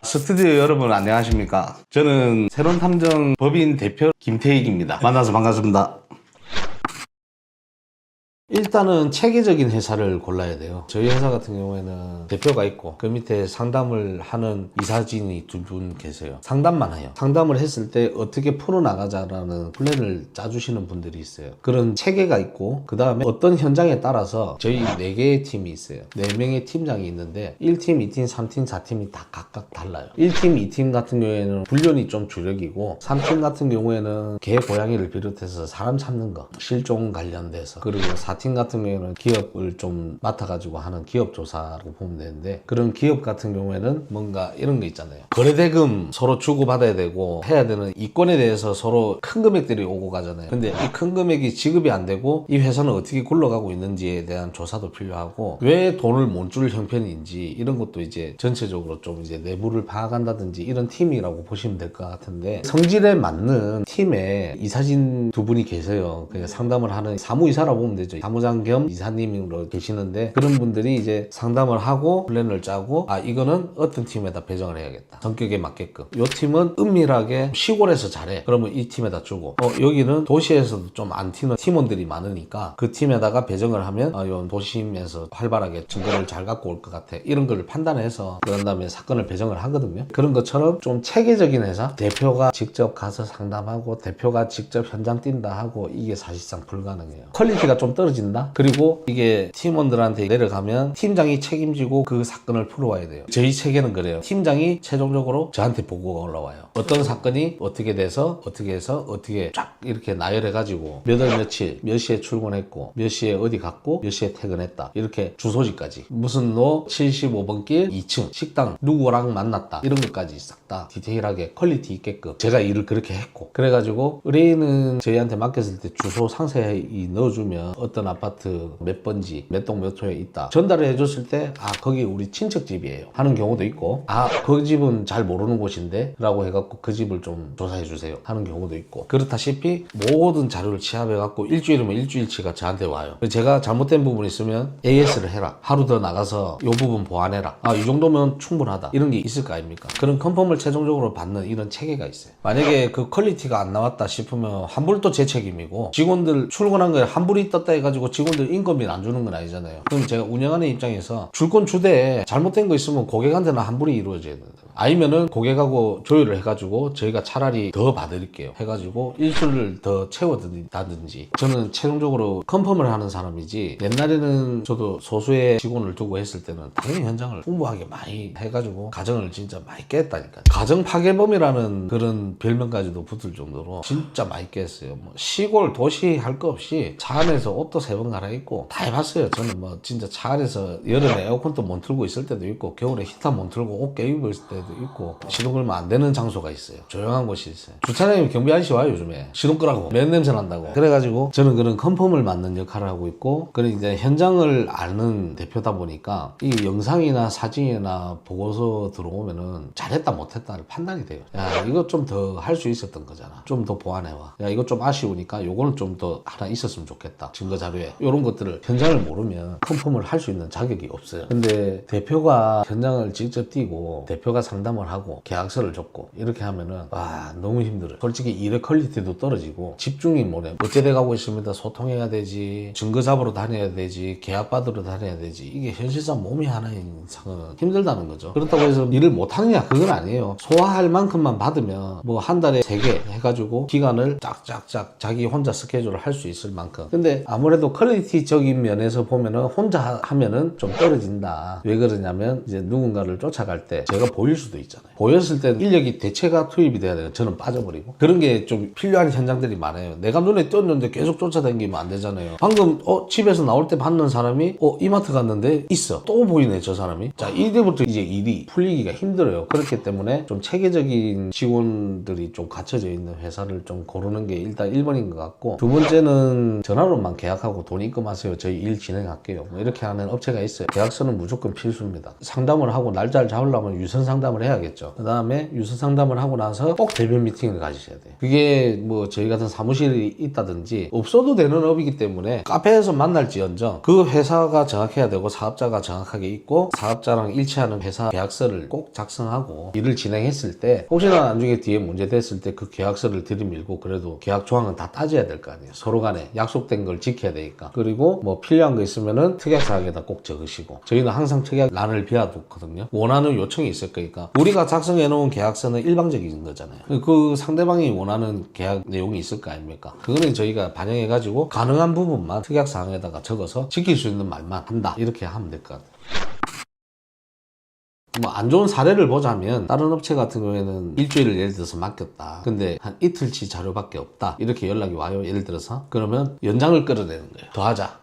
스튜디오 여러분 안녕하십니까. 저는 새로운탐정 법인 대표 김태익입니다. 만나서 반갑습니다. 일단 일단은 체계적인 회사를 골라야 돼요. 저희 회사 같은 경우에는 대표가 있고 그 밑에 상담을 하는 이사진이 2분 계세요. 상담만 해요. 상담을 했을 때 어떻게 풀어나가자라는 플랜을 짜주시는 분들이 있어요. 그런 체계가 있고 그 다음에 어떤 현장에 따라서 저희 4개의 팀이 있어요. 4명의 팀장이 있는데 1팀, 2팀, 3팀, 4팀이 다 각각 달라요. 1팀, 2팀 같은 경우에는 훈련이 좀 주력이고 3팀 같은 경우에는 개, 고양이를 비롯해서 사람 찾는 거, 실종 관련돼서, 그리고 4팀 같은 경우에는 기업을 좀 맡아가지고 하는 기업 조사라고 보면 되는데, 그런 기업 같은 경우에는 뭔가 이런 거 있잖아요. 거래대금 서로 주고받아야 되고 해야 되는 이권에 대해서 서로 큰 금액들이 오고 가잖아요. 근데 이 큰 금액이 지급이 안 되고 이 회사는 어떻게 굴러가고 있는지에 대한 조사도 필요하고 왜 돈을 못 줄 형편인지 이런 것도 이제 전체적으로 좀 이제 내부를 파악한다든지 이런 팀이라고 보시면 될 것 같은데, 성질에 맞는 팀에 이사진 2분이 계세요. 그냥 상담을 하는 사무이사라고 보면 되죠. 사무장 겸 이사님으로 계시는데, 그런 분들이 이제 상담을 하고 플랜을 짜고, 아 이거는 어떤 팀에다 배정을 해야겠다, 성격에 맞게끔. 이 팀은 은밀하게 시골에서 잘해, 그러면 이 팀에다 주고, 여기는 도시에서도 좀 안 튀는 팀원들이 많으니까 그 팀에다가 배정을 하면 요 도심에서 활발하게 증거를 잘 갖고 올 것 같아, 이런 걸 판단해서 그런 다음에 사건을 배정을 하거든요. 그런 것처럼 좀 체계적인 회사, 대표가 직접 가서 상담하고 대표가 직접 현장 뛴다 하고, 이게 사실상 불가능해요. 퀄리티가 좀 떨어진다? 그리고 이게 팀원들한테 내려가면 팀장이 책임지고 그 사건을 풀어와야 돼요. 저희 체계는 그래요. 팀장이 최종적으로 저한테 보고가 올라와요. 어떤 사건이 어떻게 돼서 어떻게 해서 어떻게 쫙 이렇게 나열해가지고 몇 월 며칠 몇 시에 출근했고 몇 시에 어디 갔고 몇 시에 퇴근했다, 이렇게 주소지까지, 무슨 로 75번 길 2층 식당 누구랑 만났다, 이런 것까지 싹 다 디테일하게 퀄리티 있게끔 제가 일을 그렇게 했고, 그래가지고 의뢰인은 저희한테 맡겼을 때 주소 상세히 넣어주면 어떤 아파트 몇 번지 몇 동 몇 호에 있다 전달을 해줬을 때, 아 거기 우리 친척집이에요 하는 경우도 있고, 아 그 집은 잘 모르는 곳인데 라고 해갖고 그 집을 좀 조사해주세요 하는 경우도 있고, 그렇다시피 모든 자료를 취합해갖고 일주일이면 일주일치가 저한테 와요. 제가 잘못된 부분이 있으면 AS를 해라, 하루 더 나가서 이 부분 보완해라, 아 이 정도면 충분하다, 이런 게 있을 거 아닙니까? 그런 컨펌을 최종적으로 받는 이런 체계가 있어요. 만약에 그 퀄리티가 안 나왔다 싶으면 환불도 제 책임이고, 직원들 출근한 거에 환불이 떴다 해가지고 직원들 인건비는 안 주는 건 아니잖아요. 그럼 제가 운영하는 입장에서 줄 건 주되 잘못된 거 있으면 고객한테는 환불이 이루어져야 돼요. 아니면은 고객하고 조율을 해가지고 저희가 차라리 더 봐드릴게요 해가지고 일수를 더 채워드린다든지. 저는 최종적으로 컨펌을 하는 사람이지, 옛날에는 저도 소수의 직원을 두고 했을 때는 당연히 현장을 풍부하게 많이 해가지고 가정을 진짜 많이 깼다니까. 가정 파괴범이라는 그런 별명까지도 붙을 정도로 진짜 많이 깼어요. 뭐 시골 도시 할 거 없이 차 안에서 옷도 3번 갈아입고 다 해봤어요. 저는 뭐 진짜 차 안에서 여름에 에어컨도 못 틀고 있을 때도 있고, 겨울에 히터 못 틀고 옷 껴입을 때도 있고, 시동 걸면 안 되는 장소가 있어요. 조용한 곳이 있어요. 주차장에 경비 아저씨 와요 요즘에. 시동 끄라고 맨 냄새 난다고. 그래가지고 저는 그런 컨펌을 맡는 역할을 하고 있고, 그런 이제 현장을 아는 대표다 보니까 이 영상이나 사진이나 보고서 들어오면은 잘했다 못했다를 판단이 돼요. 야 이거 좀 더 할 수 있었던 거잖아, 좀 더 보완해와, 야 이거 좀 아쉬우니까 요거는 좀 더 하나 있었으면 좋겠다, 증거 자료에. 이런 것들을 현장을 모르면 컨펌을 할 수 있는 자격이 없어요. 근데 대표가 현장을 직접 뛰고 대표가 상담을 하고 계약서를 줬고 이렇게 하면은 와 너무 힘들어요. 솔직히 일의 퀄리티도 떨어지고 집중이 뭐래, 어째 가고 있습니다, 소통해야 되지, 증거 잡으러 다녀야 되지, 계약 받으러 다녀야 되지, 이게 현실상 몸이 하나인 이상은 힘들다는 거죠. 그렇다고 해서 일을 못하느냐, 그건 아니에요. 소화할 만큼만 받으면 뭐 한 달에 3개 해가지고 기간을 짝짝짝 자기 혼자 스케줄을 할 수 있을 만큼. 근데 아무래도 퀄리티적인 면에서 보면은 혼자 하면은 좀 떨어진다. 왜 그러냐면 이제 누군가를 쫓아갈 때 제가 보일 수도 있잖아요. 보였을 때 인력이 대체가 투입이 돼야 돼요. 저는 빠져버리고. 그런 게 좀 필요한 현장들이 많아요. 내가 눈에 띄었는데 계속 쫓아다니면 안 되잖아요. 방금 집에서 나올 때 봤는 사람이 이마트 갔는데 있어, 또 보이네 저 사람이. 자 이때부터 이제 일이 풀리기가 힘들어요. 그렇기 때문에 좀 체계적인 직원들이 좀 갖춰져 있는 회사를 좀 고르는 게 일단 1번인 것 같고, 2번째는 전화로만 계약하고 돈 입금하세요, 저희 일 진행할게요, 뭐 이렇게 하는 업체가 있어요. 계약서는 무조건 필수입니다. 상담을 하고 날짜를 잡으려면 유선 상담을 해야겠죠. 그 다음에 유선 상담을 하고 나서 꼭 대면 미팅을 가지셔야 돼요. 그게 뭐 저희 같은 사무실이 있다든지 없어도 되는 업이기 때문에 카페에서 만날지언정 그 회사가 정확해야 되고 사업자가 정확하게 있고, 사업자랑 일치하는 회사 계약서를 꼭 작성하고 일을 진행했을 때 혹시나 나중에 뒤에 문제 됐을 때 그 계약서를 들이밀고, 그래도 계약 조항은 다 따져야 될 거 아니에요. 서로 간에 약속된 걸 지켜야 되니까. 아닙니까? 그리고 뭐 필요한 거 있으면은 특약사항에다 꼭 적으시고, 저희는 항상 특약란을 비워두거든요. 원하는 요청이 있을 거니까. 우리가 작성해 놓은 계약서는 일방적인 거잖아요. 그 상대방이 원하는 계약 내용이 있을 거 아닙니까? 그거는 저희가 반영해 가지고 가능한 부분만 특약사항에다가 적어서 지킬 수 있는 말만 한다, 이렇게 하면 될 것 같아요. 뭐 안 좋은 사례를 보자면, 다른 업체 같은 경우에는 일주일을 예를 들어서 맡겼다. 근데 한 이틀치 자료밖에 없다, 이렇게 연락이 와요. 예를 들어서. 그러면 연장을 끌어내는 거예요. 더 하자.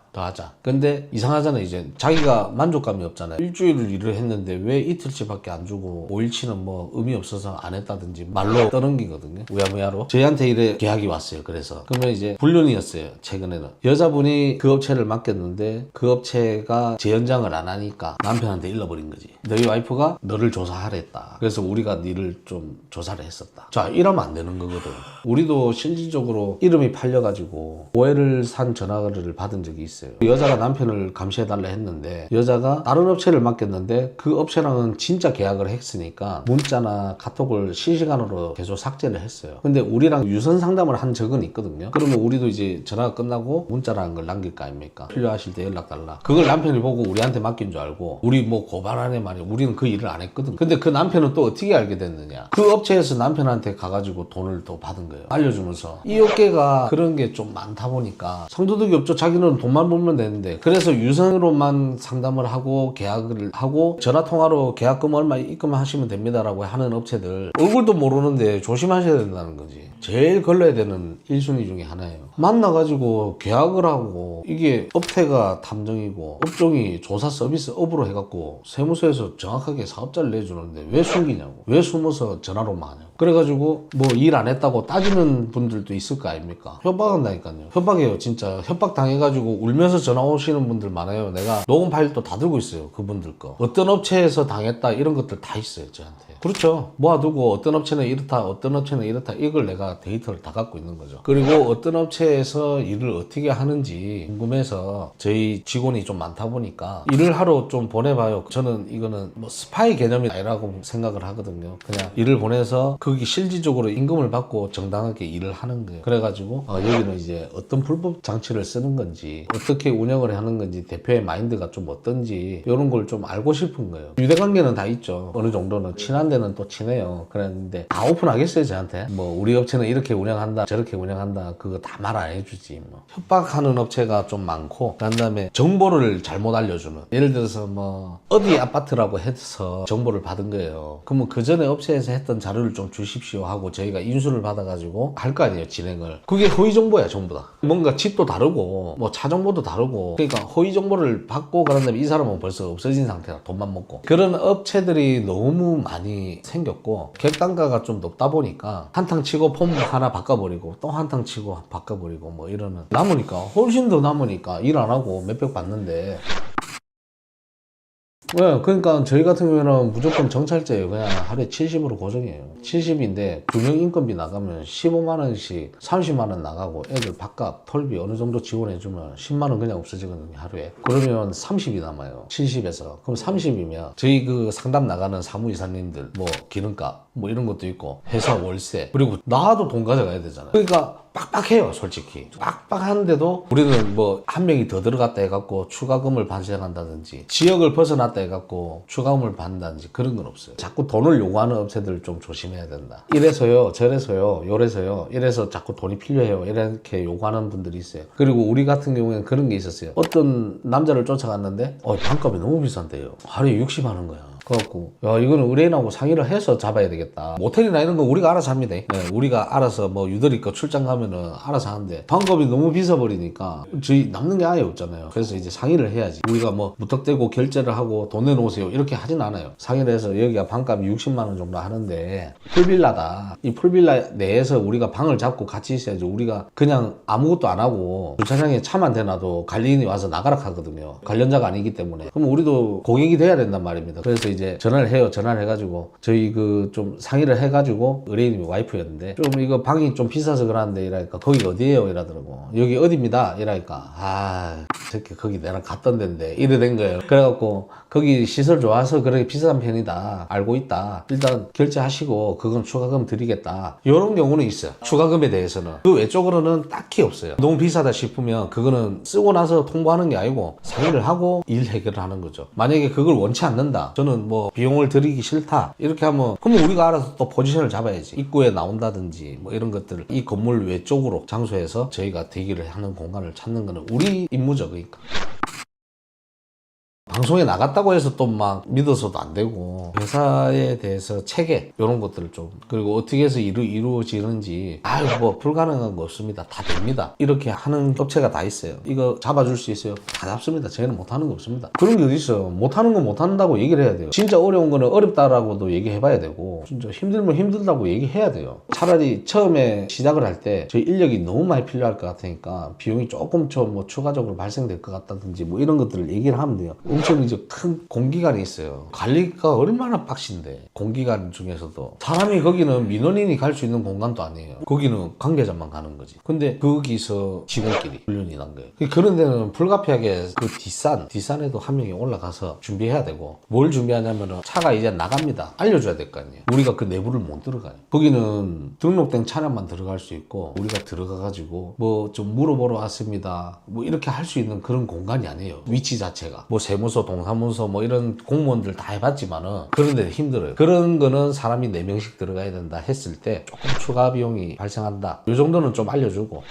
근데 이상하잖아요. 이제 자기가 만족감이 없잖아요. 일주일을 일을 했는데 왜 이틀치밖에 안 주고 5일치는 뭐 의미 없어서 안 했다든지 말로 떠넘기거든요. 우야무야로. 저희한테 이래 계약이 왔어요. 그래서 그러면 이제 불륜이었어요. 최근에는 여자분이 그 업체를 맡겼는데 그 업체가 재연장을 안 하니까 남편한테 일러버린 거지. 너희 와이프가 너를 조사하랬다. 그래서 우리가 니를 좀 조사를 했었다. 자, 이러면 안 되는 거거든. 우리도 실질적으로 이름이 팔려가지고 오해를 산 전화를 받은 적이 있어요. 여자가 남편을 감시해달라 했는데 여자가 다른 업체를 맡겼는데 그 업체랑은 진짜 계약을 했으니까 문자나 카톡을 실시간으로 계속 삭제를 했어요. 근데 우리랑 유선 상담을 한 적은 있거든요. 그러면 우리도 이제 전화가 끝나고 문자라는 걸 남길 거 아닙니까? 필요하실 때 연락 달라. 그걸 남편이 보고 우리한테 맡긴 줄 알고 우리 뭐 고발하네 말이야. 우리는 그 일을 안 했거든. 근데 그 남편은 또 어떻게 알게 됐느냐? 그 업체에서 남편한테 가가지고 돈을 또 받은 거예요. 알려주면서. 이 업계가 그런 게 좀 많다 보니까 성도덕이 없죠. 자기는 돈만 벌면 되는데. 그래서 유선으로만 상담을 하고 계약을 하고 전화통화로 계약금 얼마 입금하시면 됩니다라고 하는 업체들 얼굴도 모르는데 조심하셔야 된다는 거지. 제일 걸러야 되는 1순위 중에 하나예요. 만나가지고 계약을 하고 이게 업태가 탐정이고 업종이 조사 서비스 업으로 해갖고 세무서에서 정확하게 사업자를 내주는데 왜 숨기냐고. 왜 숨어서 전화로만 하냐고. 그래가지고 뭐 일 안 했다고 따지는 분들도 있을 거 아닙니까? 협박한다니까요. 협박해요. 진짜 협박 당해가지고 울면서 전화 오시는 분들 많아요. 내가 녹음 파일도 다 들고 있어요. 그분들 거. 어떤 업체에서 당했다 이런 것들 다 있어요. 저한테. 그렇죠. 모아두고 어떤 업체는 이렇다, 어떤 업체는 이렇다, 이걸 내가 데이터를 다 갖고 있는 거죠. 그리고 어떤 업체에서 일을 어떻게 하는지 궁금해서 저희 직원이 좀 많다 보니까 일을 하러 좀 보내봐요. 저는 이거는 뭐 스파이 개념이 아니라고 생각을 하거든요. 그냥 일을 보내서 거기 실질적으로 임금을 받고 정당하게 일을 하는 거예요. 그래가지고 여기는 이제 어떤 불법 장치를 쓰는 건지 어떻게 운영을 하는 건지 대표의 마인드가 좀 어떤지 이런 걸 좀 알고 싶은 거예요. 유대관계는 다 있죠. 어느 정도는 친한 데는 또 친해요. 그랬는데 다 오픈하겠어요 저한테? 뭐 우리 업체는 이렇게 운영한다 저렇게 운영한다 그거 다 말 안 해주지. 뭐 협박하는 업체가 좀 많고 그 다음에 정보를 잘못 알려주는, 예를 들어서 뭐 어디 아파트라고 해서 정보를 받은 거예요. 그러면 그 전에 업체에서 했던 자료를 좀 주십시오 하고 저희가 인수를 받아가지고 할 거 아니에요. 진행을. 그게 허위 정보야 전부 다. 뭔가 집도 다르고 뭐 차 정보도 다르고, 그러니까 허위 정보를 받고 그런 다음에 이 사람은 벌써 없어진 상태라 돈만 먹고, 그런 업체들이 너무 많이 생겼고 객단가가 좀 높다 보니까 한탕 치고 폼 하나 바꿔버리고 또 한탕 치고 바꿔버리고 뭐 이러는, 남으니까 훨씬 더 남으니까 일 안 하고 몇백 받는데. 네, 그러니까 저희 같은 경우에는 무조건 정찰제예요. 그냥 하루에 70으로 고정이에요. 70인데 2명 인건비 나가면 15만 원씩 30만 원 나가고 애들 밥값, 털비 어느 정도 지원해주면 10만 원 그냥 없어지거든요 하루에. 그러면 30이 남아요. 70에서. 그럼 30이면 저희 그 상담 나가는 사무이사님들 뭐 기름값 뭐 이런 것도 있고 회사 월세, 그리고 나도 돈 가져가야 되잖아요. 그러니까 빡빡해요 솔직히. 빡빡한데도 우리는 뭐 한 명이 더 들어갔다 해갖고 추가금을 발생한다든지 지역을 벗어났다 해갖고 추가금을 받는다든지 그런 건 없어요. 자꾸 돈을 요구하는 업체들을 좀 조심해야 된다. 이래서요 저래서요 요래서요 이래서 자꾸 돈이 필요해요 이렇게 요구하는 분들이 있어요. 그리고 우리 같은 경우에는 그런 게 있었어요. 어떤 남자를 쫓아갔는데 반값이 너무 비싼데요. 하루에 60만 원 거야. 그래갖고 야 이거는 의뢰인하고 상의를 해서 잡아야 되겠다. 모텔이나 이런 거 우리가 알아서 합니다. 네, 우리가 알아서 뭐 유도리 거 출장 가면은 알아서 하는데 반값이 너무 비싸버리니까 저희 남는 게 아예 없잖아요. 그래서 이제 상의를 해야지. 우리가 뭐 무턱대고 결제를 하고 돈 내놓으세요 이렇게 하진 않아요. 상의를 해서 여기가 반값이 60만 원 정도 하는데 풀빌라다. 이 풀빌라 내에서 우리가 방을 잡고 같이 있어야지. 우리가 그냥 아무것도 안 하고 주차장에 차만 대놔도 관리인이 와서 나가라 하거든요. 관련자가 아니기 때문에. 그럼 우리도 고객이 돼야 된단 말입니다. 그래서 이제 전화를 해요. 전화를 해가지고 저희 그 좀 상의를 해가지고 의뢰인이 와이프였는데 좀 이거 방이 좀 비싸서 그러는데 이러니까 거기 어디예요? 이러더라고. 여기 어디입니다. 이러니까 저렇게 거기 내랑 갔던 데인데 이래 된 거예요. 그래갖고 거기 시설 좋아서 그렇게 비싼 편이다. 알고 있다. 일단 결제하시고 그건 추가금 드리겠다. 이런 경우는 있어요. 추가금에 대해서는. 그 외적으로는 딱히 없어요. 너무 비싸다 싶으면 그거는 쓰고 나서 통보하는 게 아니고 상의를 하고 일 해결을 하는 거죠. 만약에 그걸 원치 않는다. 저는 뭐 비용을 드리기 싫다. 이렇게 하면 그러면 우리가 알아서 또 포지션을 잡아야지. 입구에 나온다든지 뭐 이런 것들을 이 건물 외쪽으로 장소에서 저희가 대기를 하는 공간을 찾는 거는 우리 임무죠. 그러니까. 방송에 나갔다고 해서 또 막 믿어서도 안 되고 회사에 대해서 체계 이런 것들을 좀 그리고 어떻게 해서 이루어지는지 뭐 불가능한 거 없습니다. 다 됩니다. 이렇게 하는 업체가 다 있어요. 이거 잡아줄 수 있어요? 다 잡습니다. 저희는 못하는 거 없습니다. 그런 게 어디 있어. 못하는 건 못한다고 얘기를 해야 돼요. 진짜 어려운 거는 어렵다라고도 얘기해봐야 되고 진짜 힘들면 힘들다고 얘기해야 돼요. 차라리 처음에 시작을 할 때 저희 인력이 너무 많이 필요할 것 같으니까 비용이 조금 뭐 추가적으로 발생될 것 같다든지 뭐 이런 것들을 얘기를 하면 돼요. 엄청 이제 큰 공기관이 있어요. 관리가 얼마나 빡신데 공기관 중에서도 사람이 거기는 민원인이 갈 수 있는 공간도 아니에요. 거기는 관계자만 가는 거지. 근데 거기서 직원끼리 훈련이 난 거예요. 그런 데는 불가피하게 그 뒷산에도 한 명이 올라가서 준비해야 되고 뭘 준비하냐면은 차가 이제 나갑니다. 알려줘야 될 거 아니에요. 우리가 그 내부를 못 들어가요. 거기는 등록된 차량만 들어갈 수 있고 우리가 들어가가지고 뭐 좀 물어보러 왔습니다. 뭐 이렇게 할 수 있는 그런 공간이 아니에요. 위치 자체가 뭐 세무서 동사무소 뭐 이런 공무원들 다 해봤지만은 그런 데 힘들어요. 그런 거는 사람이 4명씩 들어가야 된다 했을 때 조금 추가 비용이 발생한다. 이 정도는 좀 알려주고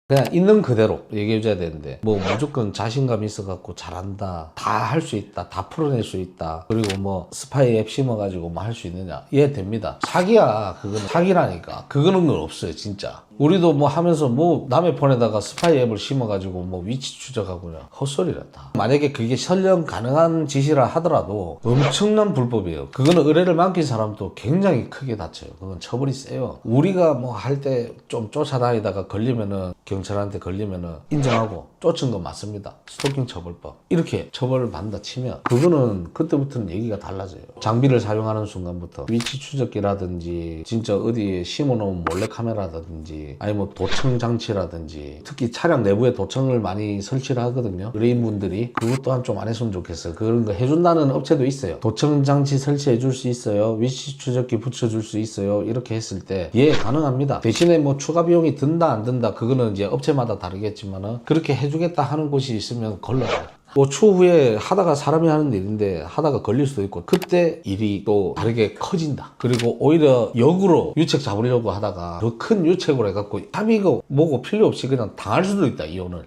그냥 있는 그대로 얘기해줘야 되는데 뭐 무조건 자신감 있어갖고 잘한다 다 할 수 있다 다 풀어낼 수 있다 그리고 뭐 스파이 앱 심어가지고 뭐 할 수 있느냐 됩니다. 사기야. 그거는 사기라니까. 그거는 건 없어요 진짜. 우리도 뭐 하면서 뭐 남의 폰에다가 스파이 앱을 심어가지고 뭐 위치 추적하고 그냥 헛소리란다. 만약에 그게 설령 가능한 짓이라 하더라도 엄청난 불법이에요. 그거는 의뢰를 맡긴 사람도 굉장히 크게 다쳐요. 그건 처벌이 세요. 우리가 뭐 할 때 좀 쫓아다니다가 걸리면은 경찰한테 걸리면은 인정하고 쫓은 건 맞습니다. 스토킹 처벌법 이렇게 처벌을 받는다 치면 그거는 그때부터는 얘기가 달라져요. 장비를 사용하는 순간부터 위치 추적기라든지 진짜 어디에 심어놓은 몰래카메라라든지 아니 뭐 도청 장치라든지 특히 차량 내부에 도청을 많이 설치를 하거든요. 의뢰인분들이 그것 또한 좀 안 했으면 좋겠어요. 그런 거 해준다는 업체도 있어요. 도청 장치 설치해 줄 수 있어요. 위치 추적기 붙여줄 수 있어요. 이렇게 했을 때 가능합니다. 대신에 뭐 추가 비용이 든다 안 든다 그거는 이제 업체마다 다르겠지만은 그렇게 해주겠다 하는 곳이 있으면 걸러요. 뭐 추후에 하다가 사람이 하는 일인데 하다가 걸릴 수도 있고 그때 일이 또 다르게 커진다. 그리고 오히려 역으로 유책 잡으려고 하다가 더 큰 유책으로 해갖고 합의고 뭐고 필요 없이 그냥 당할 수도 있다. 이혼을.